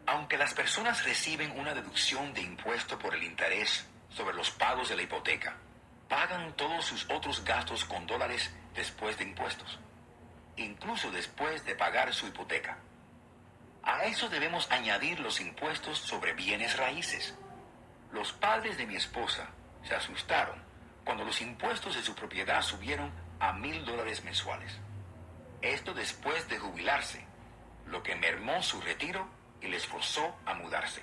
Aunque las personas reciben una deducción de impuesto por el interés sobre los pagos de la hipoteca, pagan todos sus otros gastos con dólares después de impuestos, incluso después de pagar su hipoteca. A eso debemos añadir los impuestos sobre bienes raíces. Los padres de mi esposa se asustaron cuando los impuestos de su propiedad subieron a $1,000 mensuales. Esto después de jubilarse, lo que mermó su retiro y les forzó a mudarse.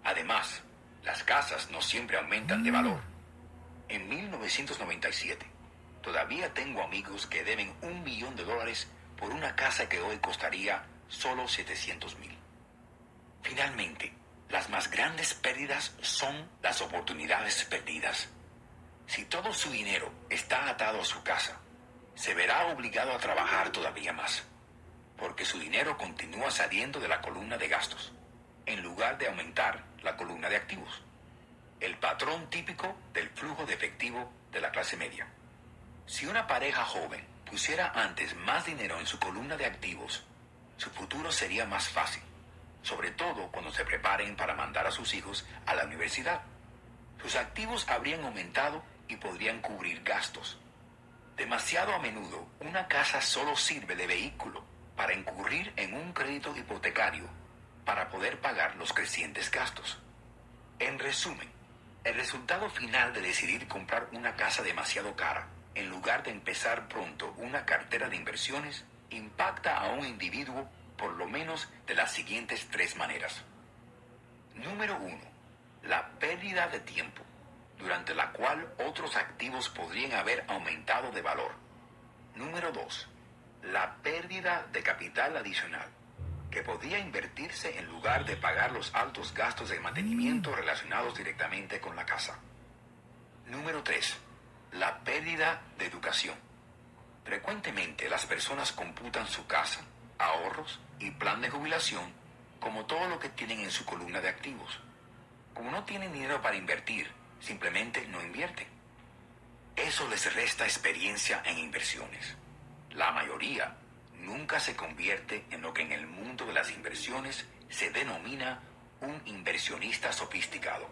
Además, las casas no siempre aumentan de valor. En 1997, todavía tengo amigos que deben $1 millón por una casa que hoy costaría solo 700,000. Finalmente, las más grandes pérdidas son las oportunidades perdidas. Si todo su dinero está atado a su casa, se verá obligado a trabajar todavía más, porque su dinero continúa saliendo de la columna de gastos, en lugar de aumentar la columna de activos. El patrón típico del flujo de efectivo de la clase media. Si una pareja joven pusiera antes más dinero en su columna de activos, su futuro sería más fácil, sobre todo cuando se preparen para mandar a sus hijos a la universidad. Sus activos habrían aumentado y podrían cubrir gastos. Demasiado a menudo, una casa solo sirve de vehículo para incurrir en un crédito hipotecario para poder pagar los crecientes gastos. En resumen, el resultado final de decidir comprar una casa demasiado cara, en lugar de empezar pronto una cartera de inversiones, impacta a un individuo por lo menos de las siguientes 3 maneras. Número 1. La pérdida de tiempo, durante la cual otros activos podrían haber aumentado de valor. Número 2. La pérdida de capital adicional, que podría invertirse en lugar de pagar los altos gastos de mantenimiento relacionados directamente con la casa. Número 3. La pérdida de educación. Frecuentemente las personas computan su casa, ahorros y plan de jubilación como todo lo que tienen en su columna de activos. Como no tienen dinero para invertir, simplemente no invierten. Eso les resta experiencia en inversiones. La mayoría nunca se convierte en lo que en el mundo de las inversiones se denomina un inversionista sofisticado.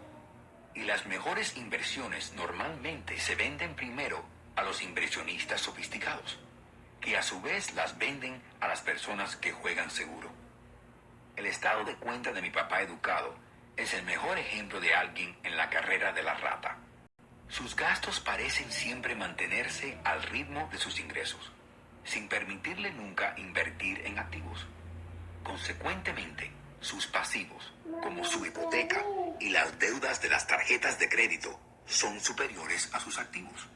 Y las mejores inversiones normalmente se venden primero a los inversionistas sofisticados, que a su vez las venden a las personas que juegan seguro. El estado de cuenta de mi papá educado es el mejor ejemplo de alguien en la carrera de la rata. Sus gastos parecen siempre mantenerse al ritmo de sus ingresos, sin permitirle nunca invertir en activos. Consecuentemente, sus pasivos, como su hipoteca y las deudas de las tarjetas de crédito, son superiores a sus activos.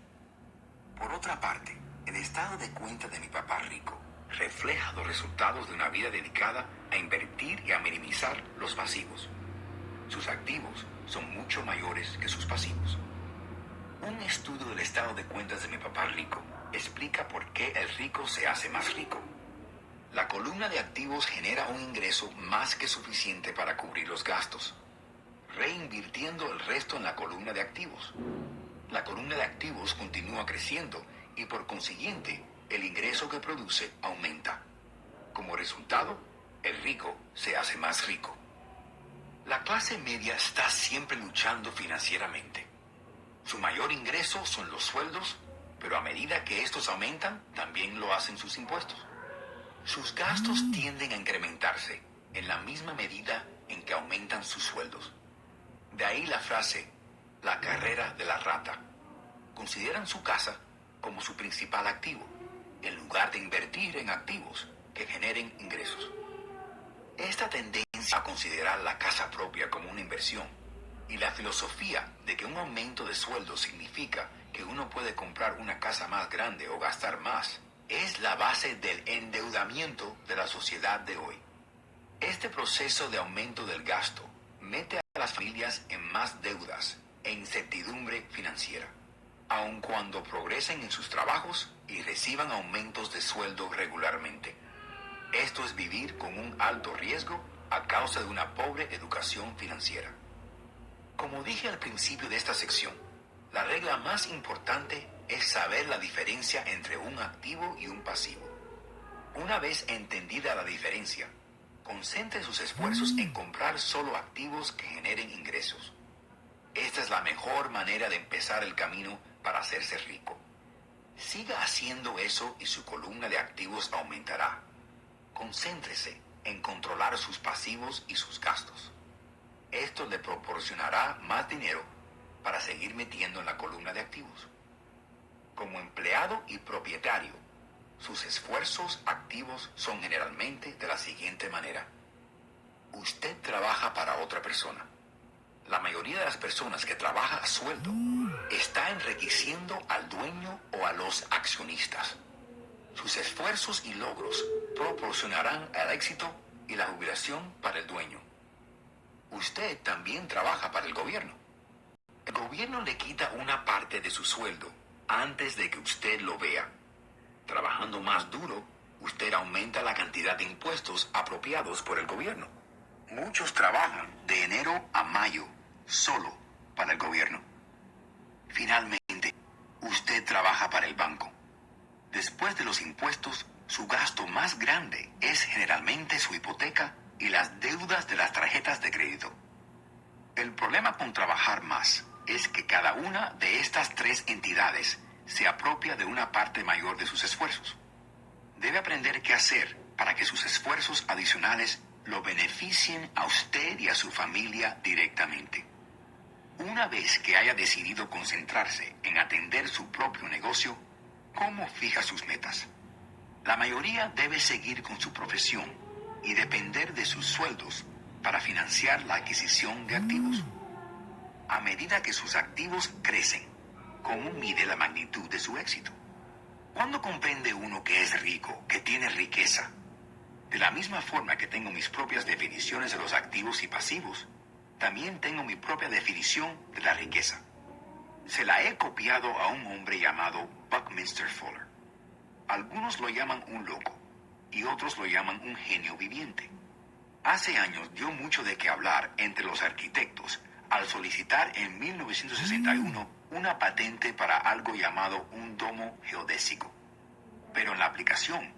Por otra parte, el estado de cuenta de mi papá rico refleja los resultados de una vida dedicada a invertir y a minimizar los pasivos. Sus activos son mucho mayores que sus pasivos. Un estudio del estado de cuentas de mi papá rico explica por qué el rico se hace más rico. La columna de activos genera un ingreso más que suficiente para cubrir los gastos, reinvirtiendo el resto en la columna de activos. La columna de activos continúa creciendo y por consiguiente el ingreso que produce aumenta. Como resultado, el rico se hace más rico. La clase media está siempre luchando financieramente. Su mayor ingreso son los sueldos, pero a medida que estos aumentan, también lo hacen sus impuestos. Sus gastos tienden a incrementarse en la misma medida en que aumentan sus sueldos. De ahí la frase, la carrera de la rata. Consideran su casa como su principal activo, en lugar de invertir en activos que generen ingresos. Esta tendencia a considerar la casa propia como una inversión y la filosofía de que un aumento de sueldo significa que uno puede comprar una casa más grande o gastar más es la base del endeudamiento de la sociedad de hoy. Este proceso de aumento del gasto mete a las familias en más deudas e incertidumbre financiera, aun cuando progresen en sus trabajos y reciban aumentos de sueldo regularmente. Esto es vivir con un alto riesgo a causa de una pobre educación financiera. Como dije al principio de esta sección, la regla más importante es saber la diferencia entre un activo y un pasivo. Una vez entendida la diferencia, concentre sus esfuerzos en comprar solo activos que generen ingresos. Esta es la mejor manera de empezar el camino para hacerse rico. Siga haciendo eso y su columna de activos aumentará. Concéntrese en controlar sus pasivos y sus gastos. Esto le proporcionará más dinero para seguir metiendo en la columna de activos. Como empleado y propietario, sus esfuerzos activos son generalmente de la siguiente manera. Usted trabaja para otra persona. La mayoría de las personas que trabaja a sueldo está enriqueciendo al dueño o a los accionistas. Sus esfuerzos y logros proporcionarán el éxito y la jubilación para el dueño. Usted también trabaja para el gobierno. El gobierno le quita una parte de su sueldo antes de que usted lo vea. Trabajando más duro, usted aumenta la cantidad de impuestos apropiados por el gobierno. Muchos trabajan de enero a mayo solo para el gobierno. Finalmente, usted trabaja para el banco. Después de los impuestos, su gasto más grande es generalmente su hipoteca y las deudas de las tarjetas de crédito. El problema con trabajar más es que cada una de estas tres entidades se apropia de una parte mayor de sus esfuerzos. Debe aprender qué hacer para que sus esfuerzos adicionales lo beneficien a usted y a su familia directamente. Una vez que haya decidido concentrarse en atender su propio negocio, ¿cómo fija sus metas? La mayoría debe seguir con su profesión y depender de sus sueldos para financiar la adquisición de activos. A medida que sus activos crecen, ¿cómo mide la magnitud de su éxito? ¿Cuándo comprende uno que es rico, que tiene riqueza? De la misma forma que tengo mis propias definiciones de los activos y pasivos, también tengo mi propia definición de la riqueza. Se la he copiado a un hombre llamado Buckminster Fuller. Algunos lo llaman un loco y otros lo llaman un genio viviente. Hace años dio mucho de qué hablar entre los arquitectos al solicitar en 1961 una patente para algo llamado un domo geodésico. Pero en la aplicación,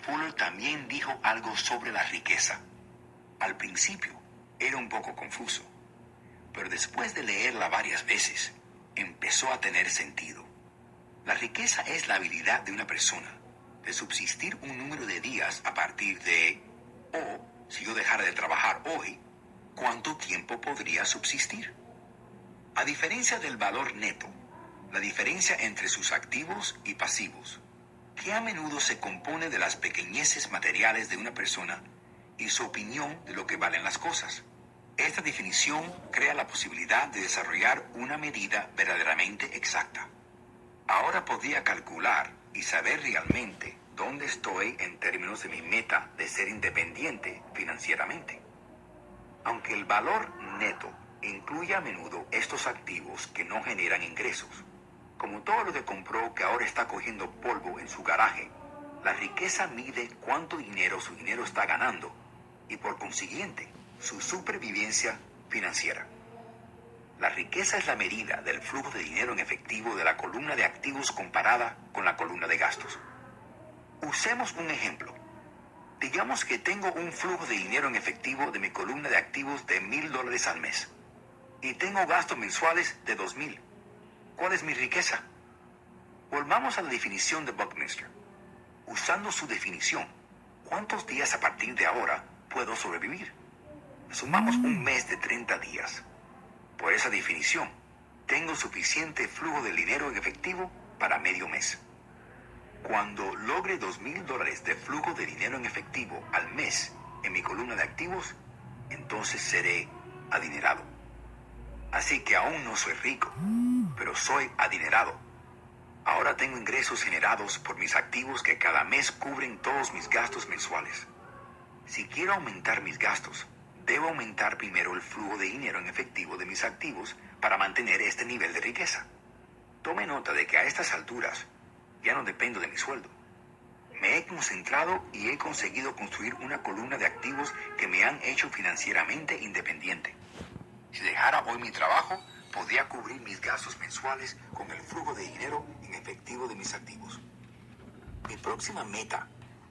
Fuller también dijo algo sobre la riqueza. Al principio era un poco confuso, pero después de leerla varias veces, empezó a tener sentido. La riqueza es la habilidad de una persona de subsistir un número de días a partir de, si yo dejara de trabajar hoy, ¿cuánto tiempo podría subsistir? A diferencia del valor neto, la diferencia entre sus activos y pasivos, que a menudo se compone de las pequeñeces materiales de una persona y su opinión de lo que valen las cosas. Esta definición crea la posibilidad de desarrollar una medida verdaderamente exacta. Ahora podría calcular y saber realmente dónde estoy en términos de mi meta de ser independiente financieramente. Aunque el valor neto incluye a menudo estos activos que no generan ingresos, como todo lo que compró que ahora está cogiendo polvo en su garaje, la riqueza mide cuánto dinero su dinero está ganando y por consiguiente su supervivencia financiera. La riqueza es la medida del flujo de dinero en efectivo de la columna de activos comparada con la columna de gastos. Usemos un ejemplo. Digamos que tengo un flujo de dinero en efectivo de mi columna de activos de $1,000 al mes y tengo gastos mensuales de $2,000. ¿Cuál es mi riqueza? Volvamos a la definición de Buckminster. Usando su definición, ¿cuántos días a partir de ahora puedo sobrevivir? Sumamos un mes de 30 días. Por esa definición, tengo suficiente flujo de dinero en efectivo para medio mes. Cuando logre $2,000 de flujo de dinero en efectivo al mes en mi columna de activos, entonces seré adinerado. Así que aún no soy rico, pero soy adinerado. Ahora tengo ingresos generados por mis activos que cada mes cubren todos mis gastos mensuales. Si quiero aumentar mis gastos, debo aumentar primero el flujo de dinero en efectivo de mis activos para mantener este nivel de riqueza. Tome nota de que a estas alturas ya no dependo de mi sueldo. Me he concentrado y he conseguido construir una columna de activos que me han hecho financieramente independiente. Si dejara hoy mi trabajo, podría cubrir mis gastos mensuales con el flujo de dinero en efectivo de mis activos. Mi próxima meta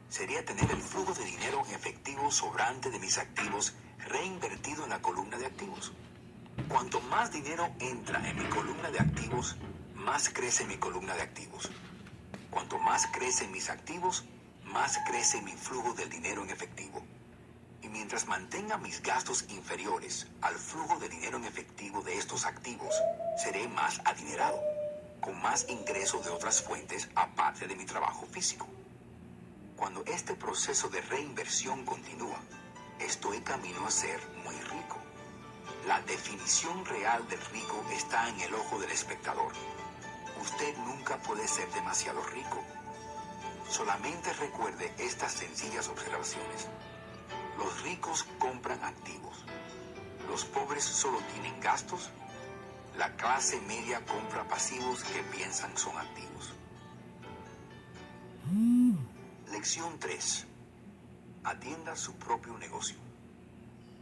sería tener el flujo de dinero en efectivo sobrante de mis activos reinvertido en la columna de activos. Cuanto más dinero entra en mi columna de activos, más crece mi columna de activos. Cuanto más crecen mis activos, más crece mi flujo del dinero en efectivo. Y mientras mantenga mis gastos inferiores al flujo de dinero en efectivo de estos activos, seré más adinerado, con más ingreso de otras fuentes aparte de mi trabajo físico. Cuando este proceso de reinversión continúa, estoy camino a ser muy rico. La definición real del rico está en el ojo del espectador. Usted nunca puede ser demasiado rico. Solamente recuerde estas sencillas observaciones. Los ricos compran activos. Los pobres solo tienen gastos. La clase media compra pasivos que piensan son activos. Lección 3. Atienda su propio negocio.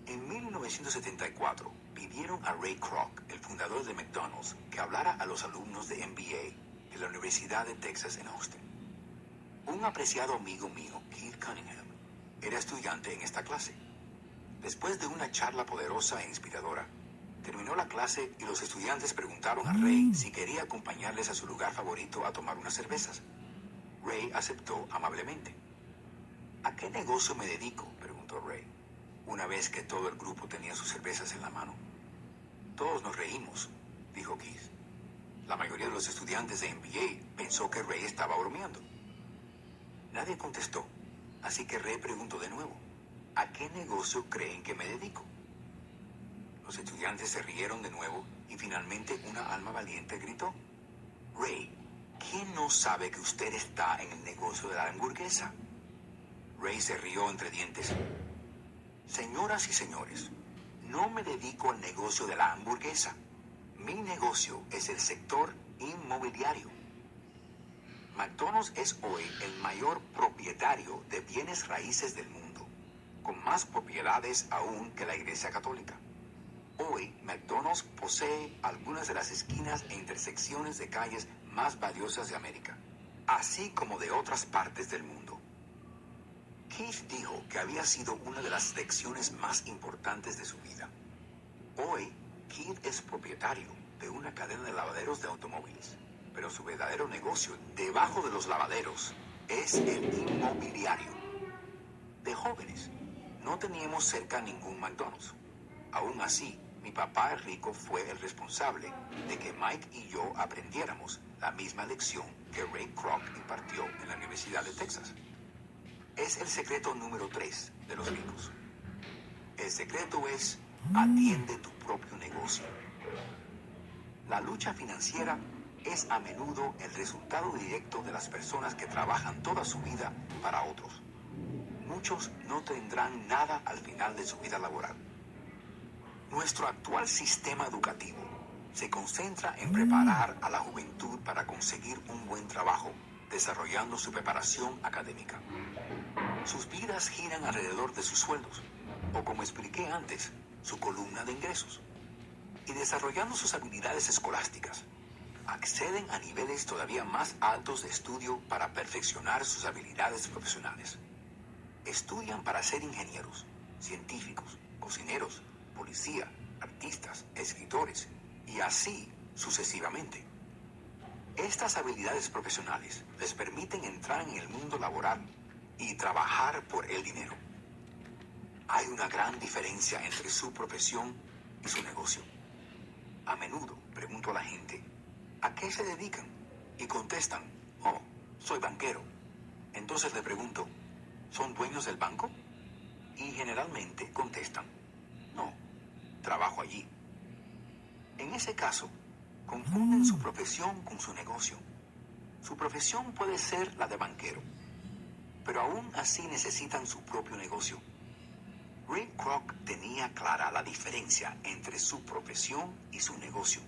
En 1974 pidieron a Ray Kroc, el fundador de McDonald's, que hablara a los alumnos de MBA de la Universidad de Texas en Austin. Un apreciado amigo mío, Keith Cunningham, era estudiante en esta clase. Después de una charla poderosa e inspiradora, terminó la clase y los estudiantes preguntaron a Ray si quería acompañarles a su lugar favorito a tomar unas cervezas. Ray aceptó amablemente. ¿A qué negocio me dedico?, preguntó Ray, una vez que todo el grupo tenía sus cervezas en la mano. Todos nos reímos, dijo Keith. La mayoría de los estudiantes de MBA pensó que Ray estaba bromeando. Nadie contestó, así que Ray preguntó de nuevo, ¿a qué negocio creen que me dedico? Los estudiantes se rieron de nuevo y finalmente una alma valiente gritó, Ray, ¿quién no sabe que usted está en el negocio de la hamburguesa? Ray se rió entre dientes. Señoras y señores, no me dedico al negocio de la hamburguesa. Mi negocio es el sector inmobiliario. McDonald's es hoy el mayor propietario de bienes raíces del mundo, con más propiedades aún que la Iglesia Católica. Hoy, McDonald's posee algunas de las esquinas e intersecciones de calles más valiosas de América, así como de otras partes del mundo. Keith dijo que había sido una de las lecciones más importantes de su vida. Hoy, Keith es propietario de una cadena de lavaderos de automóviles, pero su verdadero negocio debajo de los lavaderos es el inmobiliario. De jóvenes, no teníamos cerca ningún McDonald's. Aún así, mi papá rico fue el responsable de que Mike y yo aprendiéramos la misma lección que Ray Kroc impartió en la Universidad de Texas. Es el secreto número 3 de los ricos. El secreto es, atiende tu propio negocio. La lucha financiera es a menudo el resultado directo de las personas que trabajan toda su vida para otros. Muchos no tendrán nada al final de su vida laboral. Nuestro actual sistema educativo se concentra en preparar a la juventud para conseguir un buen trabajo, desarrollando su preparación académica. Sus vidas giran alrededor de sus sueldos, o como expliqué antes, su columna de ingresos. Y desarrollando sus habilidades escolásticas, acceden a niveles todavía más altos de estudio para perfeccionar sus habilidades profesionales. Estudian para ser ingenieros, científicos, cocineros, policía, artistas, escritores, y así sucesivamente. Estas habilidades profesionales les permiten entrar en el mundo laboral y trabajar por el dinero. Hay una gran diferencia entre su profesión y su negocio. A menudo pregunto a la gente, ¿a qué se dedican? Y contestan, oh, soy banquero. Entonces le pregunto, ¿son dueños del banco? Y generalmente contestan, no, trabajo allí. En ese caso, confunden su profesión con su negocio. Su profesión puede ser la de banquero, pero aún así necesitan su propio negocio. Ray Kroc tenía clara la diferencia entre su profesión y su negocio.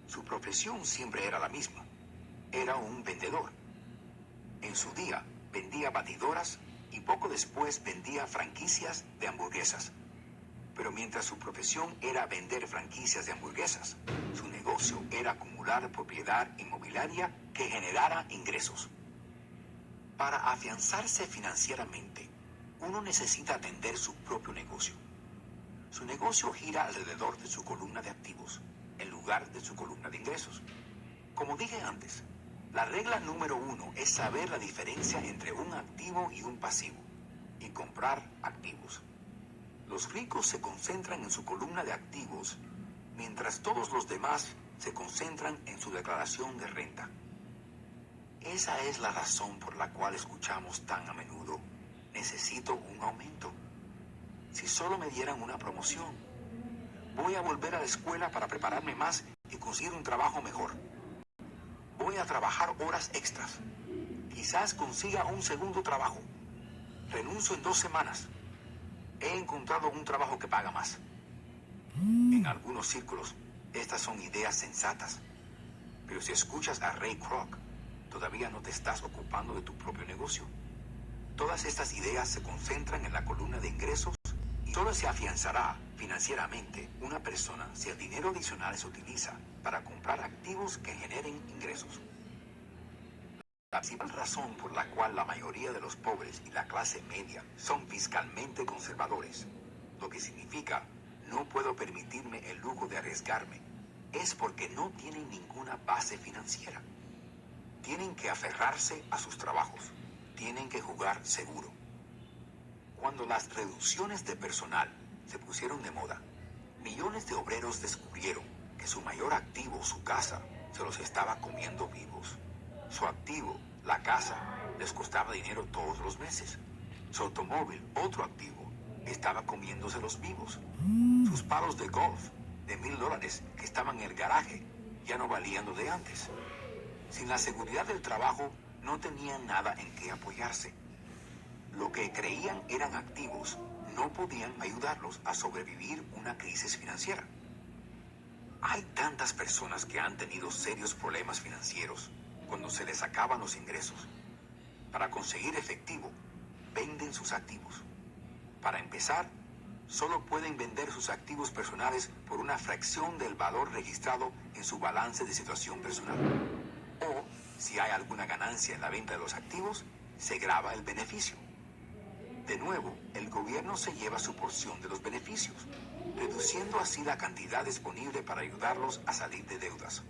Su profesión siempre era la misma. Era un vendedor. En su día vendía batidoras y poco después vendía franquicias de hamburguesas. Pero mientras su profesión era vender franquicias de hamburguesas, su negocio era acumular propiedad inmobiliaria que generara ingresos. Para afianzarse financieramente, uno necesita atender su propio negocio. Su negocio gira alrededor de su columna de activos, en lugar de su columna de ingresos. Como dije antes, la regla número 1 es saber la diferencia entre un activo y un pasivo, y comprar activos. Los ricos se concentran en su columna de activos, mientras todos los demás se concentran en su declaración de renta. Esa es la razón por la cual escuchamos tan a menudo: necesito un aumento. Si solo me dieran una promoción. Voy a volver a la escuela para prepararme más y conseguir un trabajo mejor. Voy a trabajar horas extras. Quizás consiga un segundo trabajo. Renuncio en 2 semanas. He encontrado un trabajo que paga más. En algunos círculos, estas son ideas sensatas. Pero si escuchas a Ray Kroc, todavía no te estás ocupando de tu propio negocio. Todas estas ideas se concentran en la columna de ingresos y solo se afianzará financieramente una persona si el dinero adicional se utiliza para comprar activos que generen ingresos. La principal razón por la cual la mayoría de los pobres y la clase media son fiscalmente conservadores, lo que significa no puedo permitirme el lujo de arriesgarme, es porque no tienen ninguna base financiera. Tienen que aferrarse a sus trabajos, tienen que jugar seguro. Cuando las reducciones de personal se pusieron de moda, millones de obreros descubrieron que su mayor activo, su casa, se los estaba comiendo vivos. Su activo, la casa, les costaba dinero todos los meses. Su automóvil, otro activo, estaba comiéndoselos vivos. Sus palos de golf de $1,000 que estaban en el garaje ya no valían lo de antes. Sin la seguridad del trabajo, no tenían nada en qué apoyarse. Lo que creían eran activos no podían ayudarlos a sobrevivir una crisis financiera. Hay tantas personas que han tenido serios problemas financieros cuando se les acaban los ingresos. Para conseguir efectivo, venden sus activos. Para empezar, solo pueden vender sus activos personales por una fracción del valor registrado en su balance de situación personal. O, si hay alguna ganancia en la venta de los activos, se grava el beneficio. De nuevo, el gobierno se lleva su porción de los beneficios, reduciendo así la cantidad disponible para ayudarlos a salir de deudas.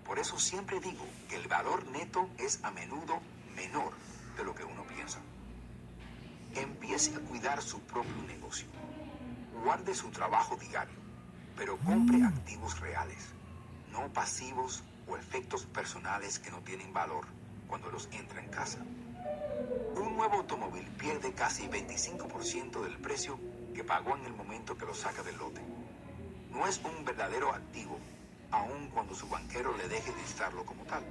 Por eso siempre digo que el valor neto es a menudo menor de lo que uno piensa. Empiece a cuidar su propio negocio. Guarde su trabajo diario, pero compre activos reales, no pasivos o efectos personales que no tienen valor cuando los entra en casa. Un nuevo automóvil pierde casi 25% del precio que pagó en el momento que lo saca del lote. No es un verdadero activo, aun cuando su banquero le deje de listarlo como tal.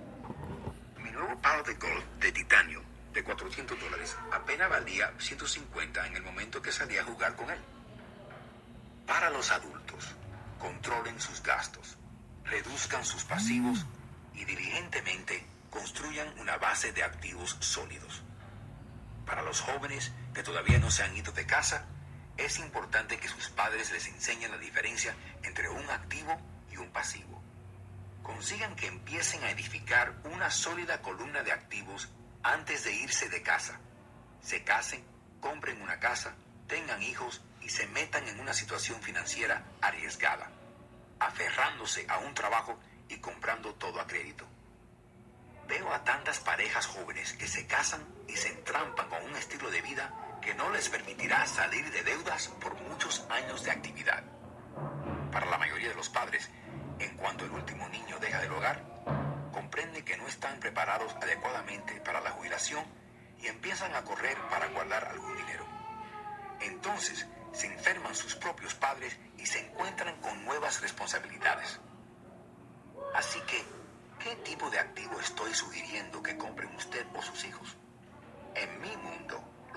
Mi nuevo palo de golf de titanio de $400 apenas valía $150 en el momento que salí a jugar con él. Para los adultos, controlen sus gastos, reduzcan sus pasivos y diligentemente construyan una base de activos sólidos. Para los jóvenes que todavía no se han ido de casa, es importante que sus padres les enseñen la diferencia entre un activo y un pasivo. Consigan que empiecen a edificar una sólida columna de activos antes de irse de casa. Se casen, compren una casa, tengan hijos y se metan en una situación financiera arriesgada, aferrándose a un trabajo y comprando todo a crédito. Veo a tantas parejas jóvenes que se casan y se entrampan con un estilo de vida que no les permitirá salir de deudas por muchos años de actividad. Para la mayoría de los padres, en cuanto el último niño deja del hogar, comprende que no están preparados adecuadamente para la jubilación y empiezan a correr para guardar algún dinero. Entonces, se enferman sus propios padres y se encuentran con nuevas responsabilidades. Así que, ¿qué tiene tipo de activo estoy sugiriendo que compren usted